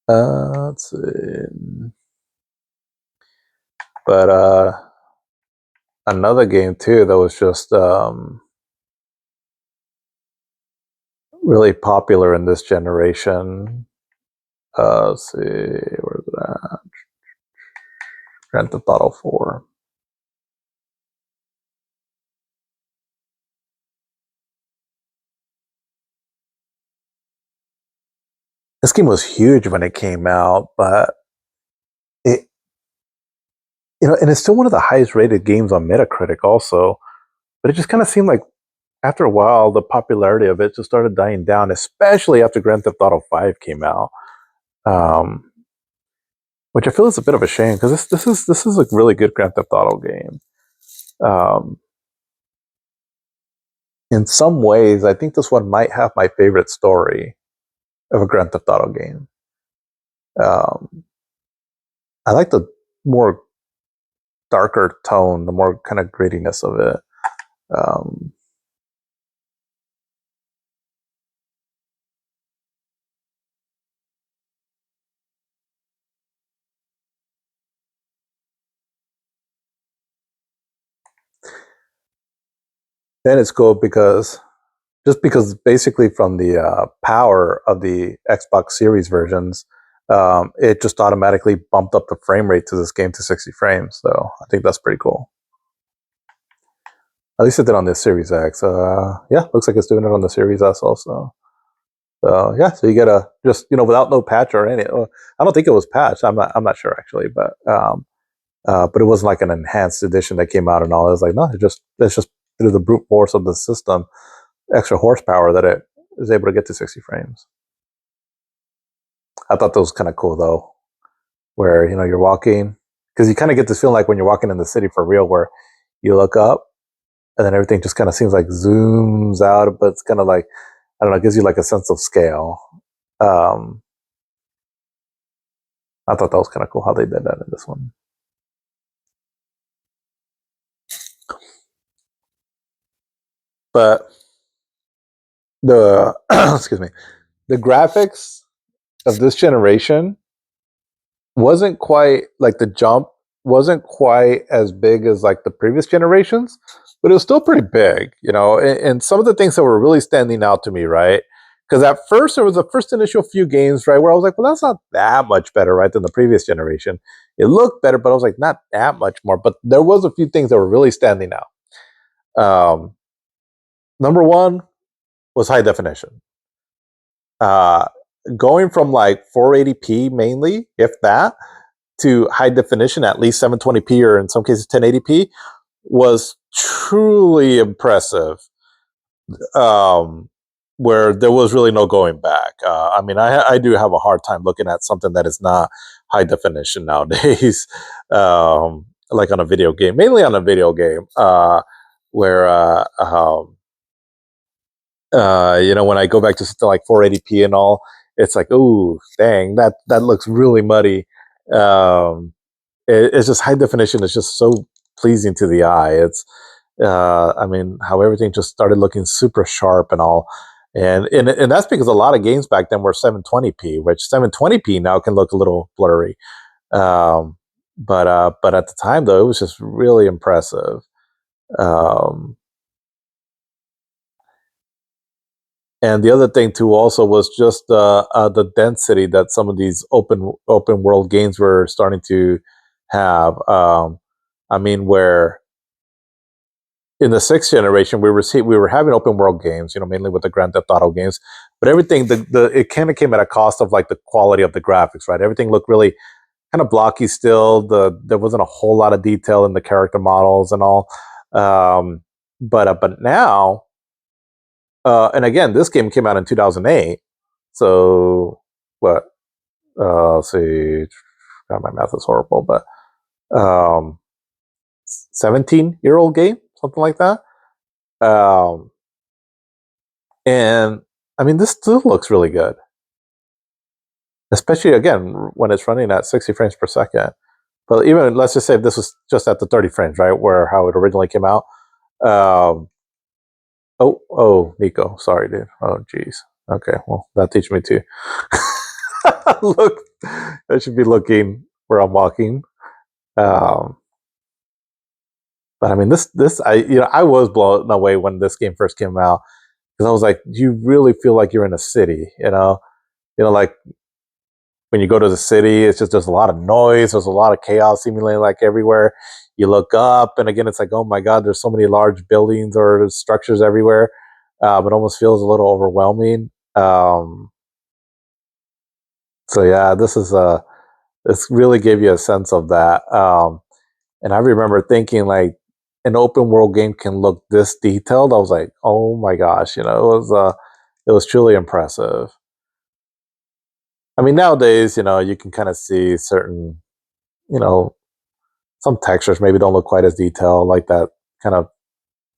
Let's see. But another game too that was just really popular in this generation. Let's see, where's that? Grand Theft Auto 4. This game was huge when it came out, but it and it's still one of the highest rated games on Metacritic also. But it just kind of seemed like after a while, the popularity of it just started dying down, especially after Grand Theft Auto 5 came out. Um, which I feel is a bit of a shame because this is a really good Grand Theft Auto game. Um, in some ways, I think this one might have my favorite story of a Grand Theft Auto game. Um, I like the more darker tone, the more kind of grittiness of it. Um, and it's cool because basically from the power of the Xbox Series versions, it just automatically bumped up the frame rate to this game to 60 frames. So I think that's pretty cool. At least it did on the Series X. Yeah, looks like it's doing it on the Series S also. So yeah, so you get a just without no patch or any. I don't think it was patched. I'm not sure actually, but it wasn't like an enhanced edition that came out and all. It was like no, it's just through the brute force of the system, extra horsepower that it is able to get to 60 frames. I thought that was kind of cool though, where you're walking because you kind of get this feeling like when you're walking in the city for real, where you look up and then everything just kind of seems like zooms out, but it's kind of like I don't know, it gives you like a sense of scale. Um, I thought that was kind of cool how they did that in this one. But the excuse me, the graphics of this generation wasn't quite like the jump wasn't quite as big as like the previous generations, but it was still pretty big, and some of the things that were really standing out to me, right? Because at first there was the first initial few games, right, where I was like, well, that's not that much better, right, than the previous generation. It looked better, but I was like, not that much more. But there was a few things that were really standing out. Number one was high definition. Uh, Going from like 480p mainly, if that, to high definition, at least 720p or in some cases 1080p, was truly impressive. Where there was really no going back. I mean, I do have a hard time looking at something that is not high definition nowadays, like on a video game, mainly on a video game, where when I go back to something like 480p and all, it's like, oh, dang, that looks really muddy. It's just high definition is just so pleasing to the eye. I mean, how everything just started looking super sharp and all. And that's because a lot of games back then were 720p, which 720p now can look a little blurry. But at the time though, it was just really impressive. And the other thing too also was just the density that some of these open world games were starting to have. I mean, where in the sixth generation we were having open world games, mainly with the Grand Theft Auto games, but everything it kind of came at a cost of like the quality of the graphics, right? Everything looked really kind of blocky still. There wasn't a whole lot of detail in the character models and all. But now, and again, this game came out in 2008. So what? Let's see. God, my math is horrible, but 17-year-old game, something like that. And I mean, this still looks really good, especially again when it's running at 60 frames per second. But even let's just say this was just at the 30 frames, right, where how it originally came out. Oh, Nico, sorry, dude. Oh, geez. Okay, well, that teaches me to look. I should be looking where I'm walking. But I mean, I was blown away when this game first came out because I was like, you really feel like you're in a city, like when you go to the city, it's just there's a lot of noise, there's a lot of chaos seemingly like everywhere. You look up, and again, it's like, oh my god, there's so many large buildings or structures everywhere. It almost feels a little overwhelming. So yeah, this really gave you a sense of that. And I remember thinking like an open world game can look this detailed. I was like, oh my gosh, it was truly impressive. I mean, nowadays, you can kind of see certain, you know, some textures maybe don't look quite as detailed, like that kind of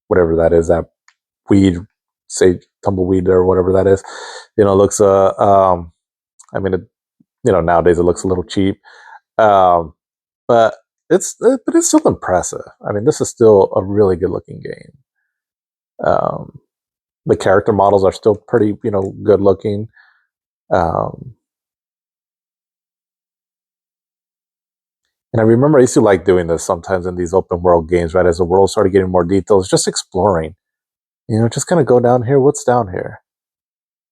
whatever that is, that weed, say tumbleweed or whatever that is. Looks I mean, nowadays it looks a little cheap, um, but it's still impressive. I mean, this is still a really good looking game. Um, the character models are still pretty, good looking. Um, and I remember I used to like doing this sometimes in these open world games, right? As the world started getting more details, just exploring. Just kind of go down here. What's down here?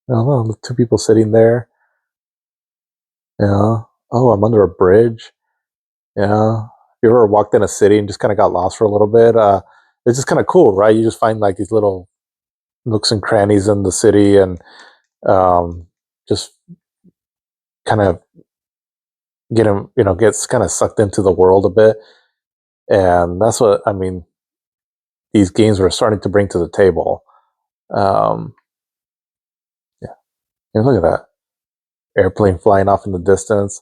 I don't know. Two people sitting there. Yeah. Oh, I'm under a bridge. Yeah. You ever walked in a city and just kind of got lost for a little bit? It's just kind of cool, right? You just find like these little nooks and crannies in the city, and just kind of gets kind of sucked into the world a bit. And that's what I mean. These games were starting to bring to the table. Um, yeah. Look at that airplane flying off in the distance.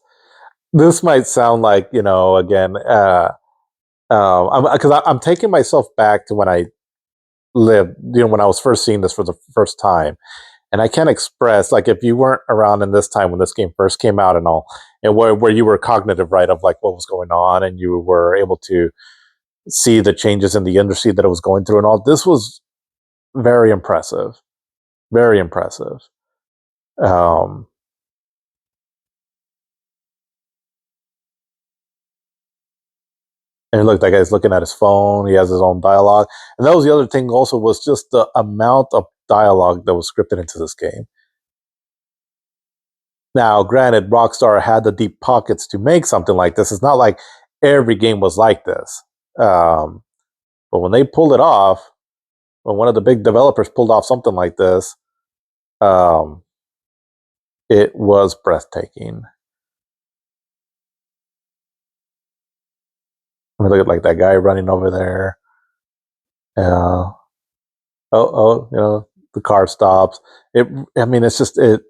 This might sound like, again, because I'm taking myself back to when I lived, when I was first seeing this for the first time. And I can't express, like, if you weren't around in this time when this game first came out and all, and where you were cognitive, right, of like what was going on, and you were able to see the changes in the industry that it was going through and all, this was very impressive. Very impressive. Um, and look, that guy's looking at his phone. He has his own dialogue. And that was the other thing also, was just the amount of dialogue that was scripted into this game. Now, granted, Rockstar had the deep pockets to make something like this. It's not like every game was like this. Um, but when they pulled it off, when one of the big developers pulled off something like this, um, it was breathtaking. I mean, look at like that guy running over there. Uh, the car stops. I mean, it's just, it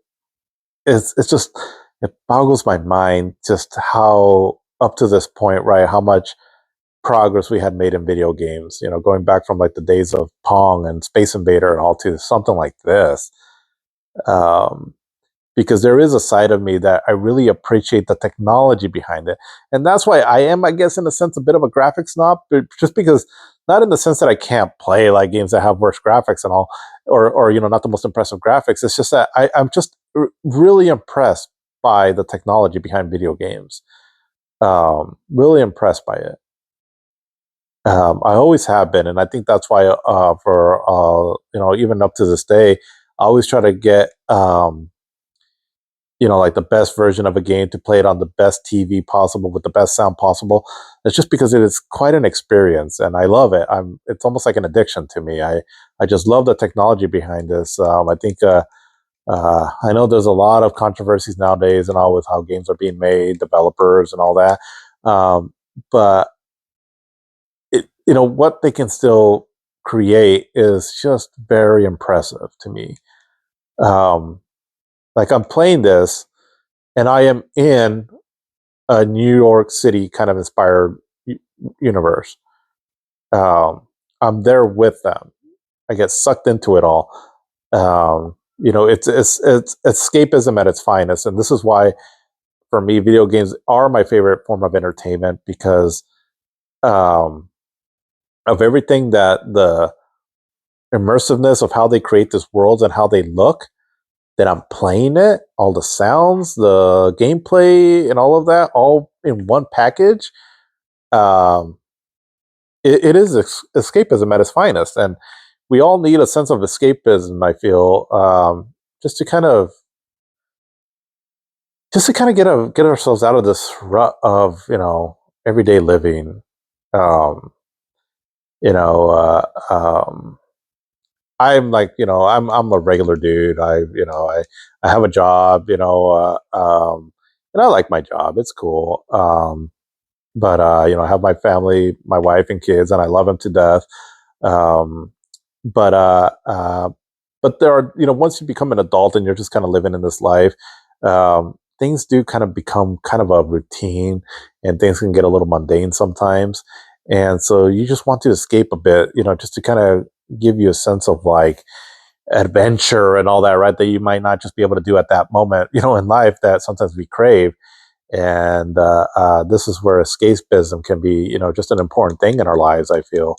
boggles my mind just how up to this point, right? How much progress we had made in video games. Going back from like the days of Pong and Space Invader and all to something like this. Um, because there is a side of me that I really appreciate the technology behind it. And that's why I am, I guess, in a sense, a bit of a graphics snob, but just because, not in the sense that I can't play like games that have worse graphics and all, or not the most impressive graphics. It's just that I'm just really impressed by the technology behind video games. Really impressed by it. I always have been, and I think that's why, for even up to this day, I always try to get like the best version of a game, to play it on the best TV possible with the best sound possible. It's just because it is quite an experience, and I love it. It's almost like an addiction to me. I just love the technology behind this. I think, I know there's a lot of controversies nowadays and all with how games are being made, developers and all that. But what they can still create is just very impressive to me. Um, like, I'm playing this, and I am in a New York City kind of inspired universe. I'm there with them. I get sucked into it all. It's escapism at its finest, and this is why, for me, video games are my favorite form of entertainment, because um, of everything, that the immersiveness of how they create this world and how they look, that I'm playing it, all the sounds, the gameplay, and all of that, all in one package. Um, it is escapism at its finest, and we all need a sense of escapism. I feel, just to kind of get ourselves out of this rut of everyday living. Um, you know, I'm like, I'm a regular dude. I have a job, and I like my job. It's cool. but I have my family, my wife and kids, and I love them to death. Um, but uh, uh, but there are, once you become an adult and you're just kind of living in this life, things do kind of become kind of a routine, and things can get a little mundane sometimes. And so you just want to escape a bit, just to kind of give you a sense of like adventure and all that, right? That you might not just be able to do at that moment, in life, that sometimes we crave. And this is where escapism can be, just an important thing in our lives, I feel.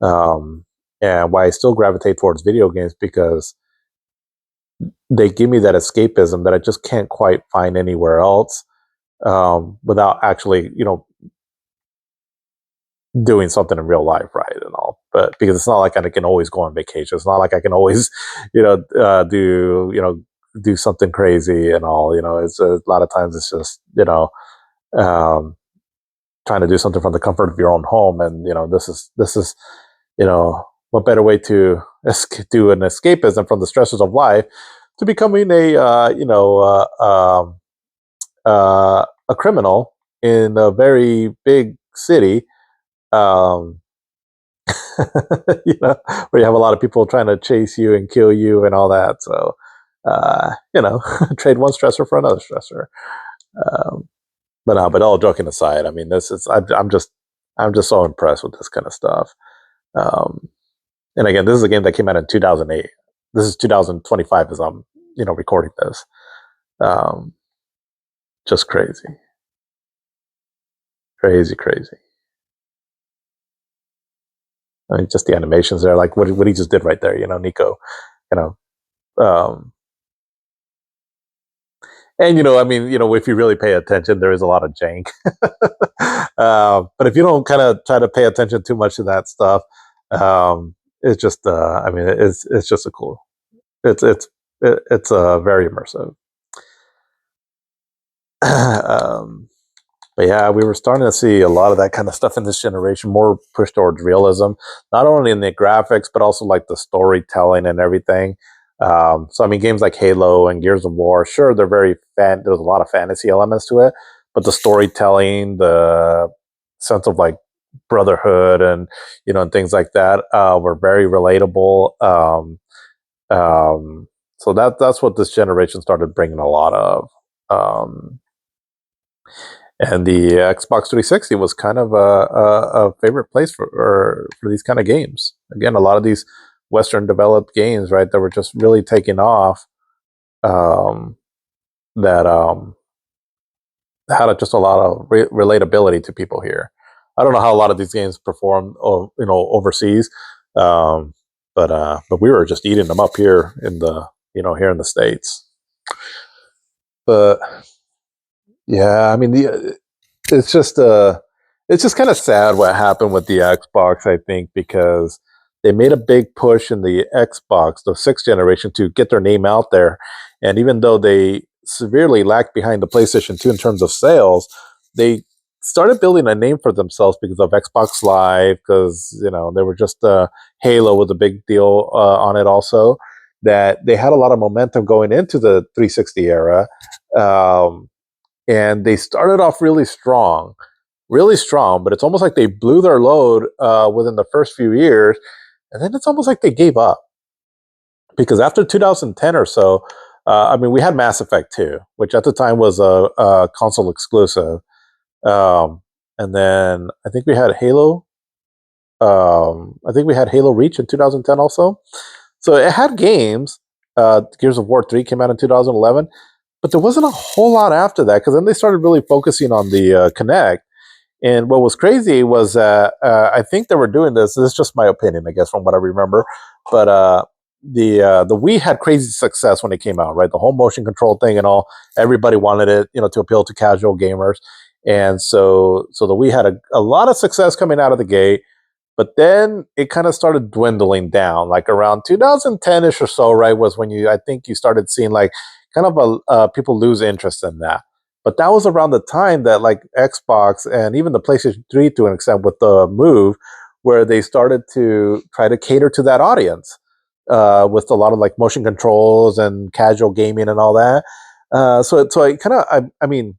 um, and why I still gravitate towards video games, because they give me that escapism that I just can't quite find anywhere else, without actually, doing something in real life, right? And all, but because it's not like I can always go on vacation. It's not like I can always, do something crazy and all. It's a lot of times it's just, um, trying to do something from the comfort of your own home. And this is what better way to do an escapism from the stresses of life, to becoming a criminal in a very big city, um, where you have a lot of people trying to chase you and kill you and all that. So, trade one stressor for another stressor. Um, but all joking aside, I mean, I'm just so impressed with this kind of stuff. Um, and again, this is a game that came out in 2008. This is 2025 as I'm, recording this. Um, just crazy, crazy, crazy. I mean, just the animations there, like what he just did right there. Nico. You know, um, and I mean, if you really pay attention, there is a lot of jank. But if you don't kind of try to pay attention too much to that stuff, it's just, I mean, it's just a cool. It's very immersive. um, but yeah, we were starting to see a lot of that kind of stuff in this generation, more pushed towards realism, not only in the graphics but also like the storytelling and everything. So I mean, games like Halo and Gears of War, sure, they're very there's a lot of fantasy elements to it, but the storytelling, the sense of like brotherhood and and things like that, were very relatable. So that's what this generation started bringing a lot of. Um, and the Xbox 360 was kind of a favorite place for these kind of games. Again, a lot of these Western developed games, right, that were just really taking off. Um, that had just a lot of relatability to people here. I don't know how a lot of these games perform, overseas, um, but we were just eating them up here in the here in the States. But yeah, I mean, it's just it's just kind of sad what happened with the Xbox, I think, because they made a big push in the Xbox, the sixth generation, to get their name out there. And even though they severely lacked behind the PlayStation 2 in terms of sales, they started building a name for themselves because of Xbox Live, because they were just Halo was a big deal on it also, that they had a lot of momentum going into the 360 era. Um, and they started off really strong, but it's almost like they blew their load within the first few years, and then it's almost like they gave up, because after 2010 or so, I mean, we had Mass Effect 2, which at the time was a console exclusive, and then I think we had Halo. I think we had Halo Reach in 2010 also. So it had games. Gears of War 3 came out in 2011, but there wasn't a whole lot after that, because then they started really focusing on the Kinect. And what was crazy was I think they were doing this. This is just my opinion, I guess, from what I remember. But the Wii had crazy success when it came out, right? The whole motion control thing and all. Everybody wanted it, to appeal to casual gamers. And so the Wii had a lot of success coming out of the gate. But then it kind of started dwindling down, like around 2010ish or so, right? Was when I think you started seeing like kind of people lose interest in that. But that was around the time that like Xbox and even the PlayStation 3 to an extent with the Move, where they started to try to cater to that audience with a lot of like motion controls and casual gaming and all that. So I kind of, I mean,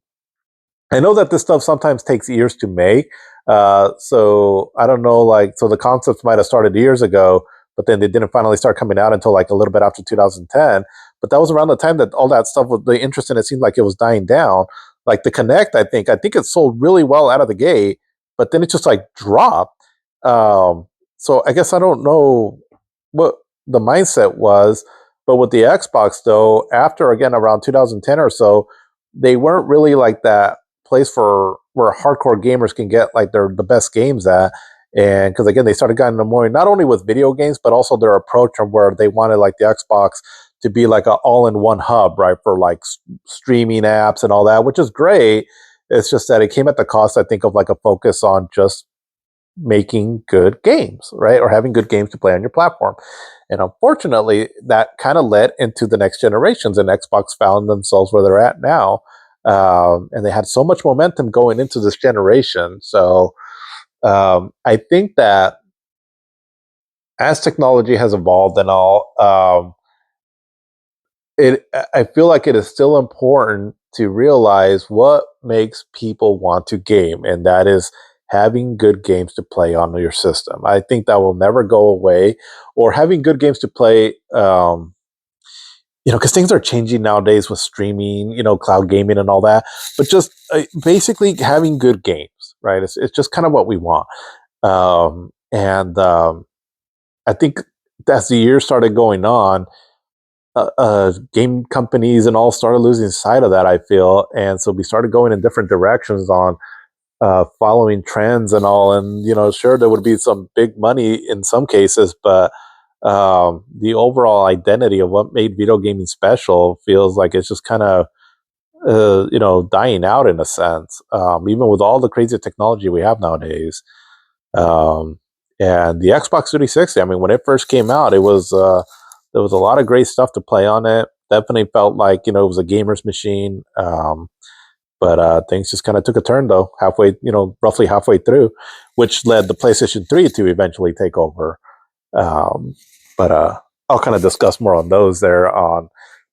I know that this stuff sometimes takes years to make. So I don't know, like, so the concepts might have started years ago, but then they didn't finally start coming out until like a little bit after 2010. But that was around the time that all that stuff with the interest in it seemed like it was dying down. Like the Connect, I think it sold really well out of the gate, but then it just like dropped. So I guess I don't know what the mindset was, but with the Xbox though, after again around 2010 or so, they weren't really like that place for where hardcore gamers can get like the best games at. And because again, they started getting annoying not only with video games, but also their approach from where they wanted like the Xbox to be like an all-in-one hub, right, for like streaming apps and all that, which is great. It's just that it came at the cost, I think, of like a focus on just making good games, right, or having good games to play on your platform. And unfortunately, that kind of led into the next generations, and Xbox found themselves where they're at now. And they had so much momentum going into this generation. So I think that as technology has evolved and all, I feel like it is still important to realize what makes people want to game, and that is having good games to play on your system. I think that will never go away, or having good games to play. Because things are changing nowadays with streaming, cloud gaming and all that. But just basically having good games, right? It's just kind of what we want. And I think as the years started going on, game companies and all started losing sight of that, I feel. And so we started going in different directions on following trends and all. And, sure, there would be some big money in some cases, but the overall identity of what made video gaming special feels like it's just kind of dying out in a sense, even with all the crazy technology we have nowadays. um, and the Xbox 360, I mean, when it first came out, it was there was a lot of great stuff to play on it. Definitely felt like it was a gamer's machine. But things just kind of took a turn though, halfway, roughly halfway through, which led the PlayStation 3 to eventually take over. um, but I'll kind of discuss more on those there on,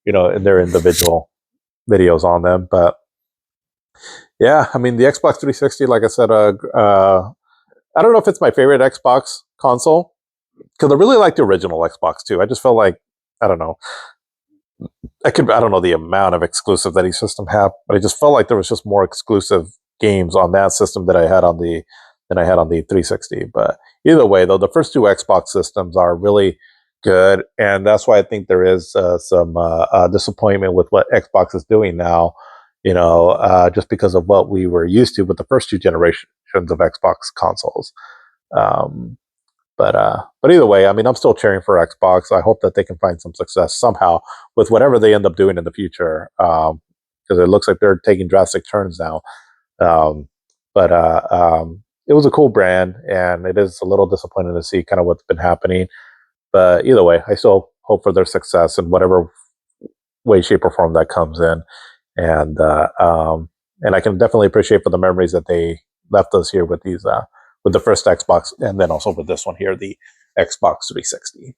in their individual videos on them. But yeah, I mean, the Xbox 360, like I said, I don't know if it's my favorite Xbox console, because I really like the original Xbox too. I just felt like, I don't know, I don't know the amount of exclusive that each system had, but I just felt like there was just more exclusive games on that system that I had on the than I had on the 360. But either way, though, the first two Xbox systems are really good, and that's why I think there is some disappointment with what Xbox is doing now. Just because of what we were used to with the first two generations of Xbox consoles. Um, but either way, I mean, I'm still cheering for Xbox. I hope that they can find some success somehow with whatever they end up doing in the future, because it looks like they're taking drastic turns now. Um, but it was a cool brand, and it is a little disappointing to see kind of what's been happening. But either way, I still hope for their success in whatever way, shape, or form that comes in. And I can definitely appreciate for the memories that they left us here with these with the first Xbox, and then also with this one here, the Xbox 360.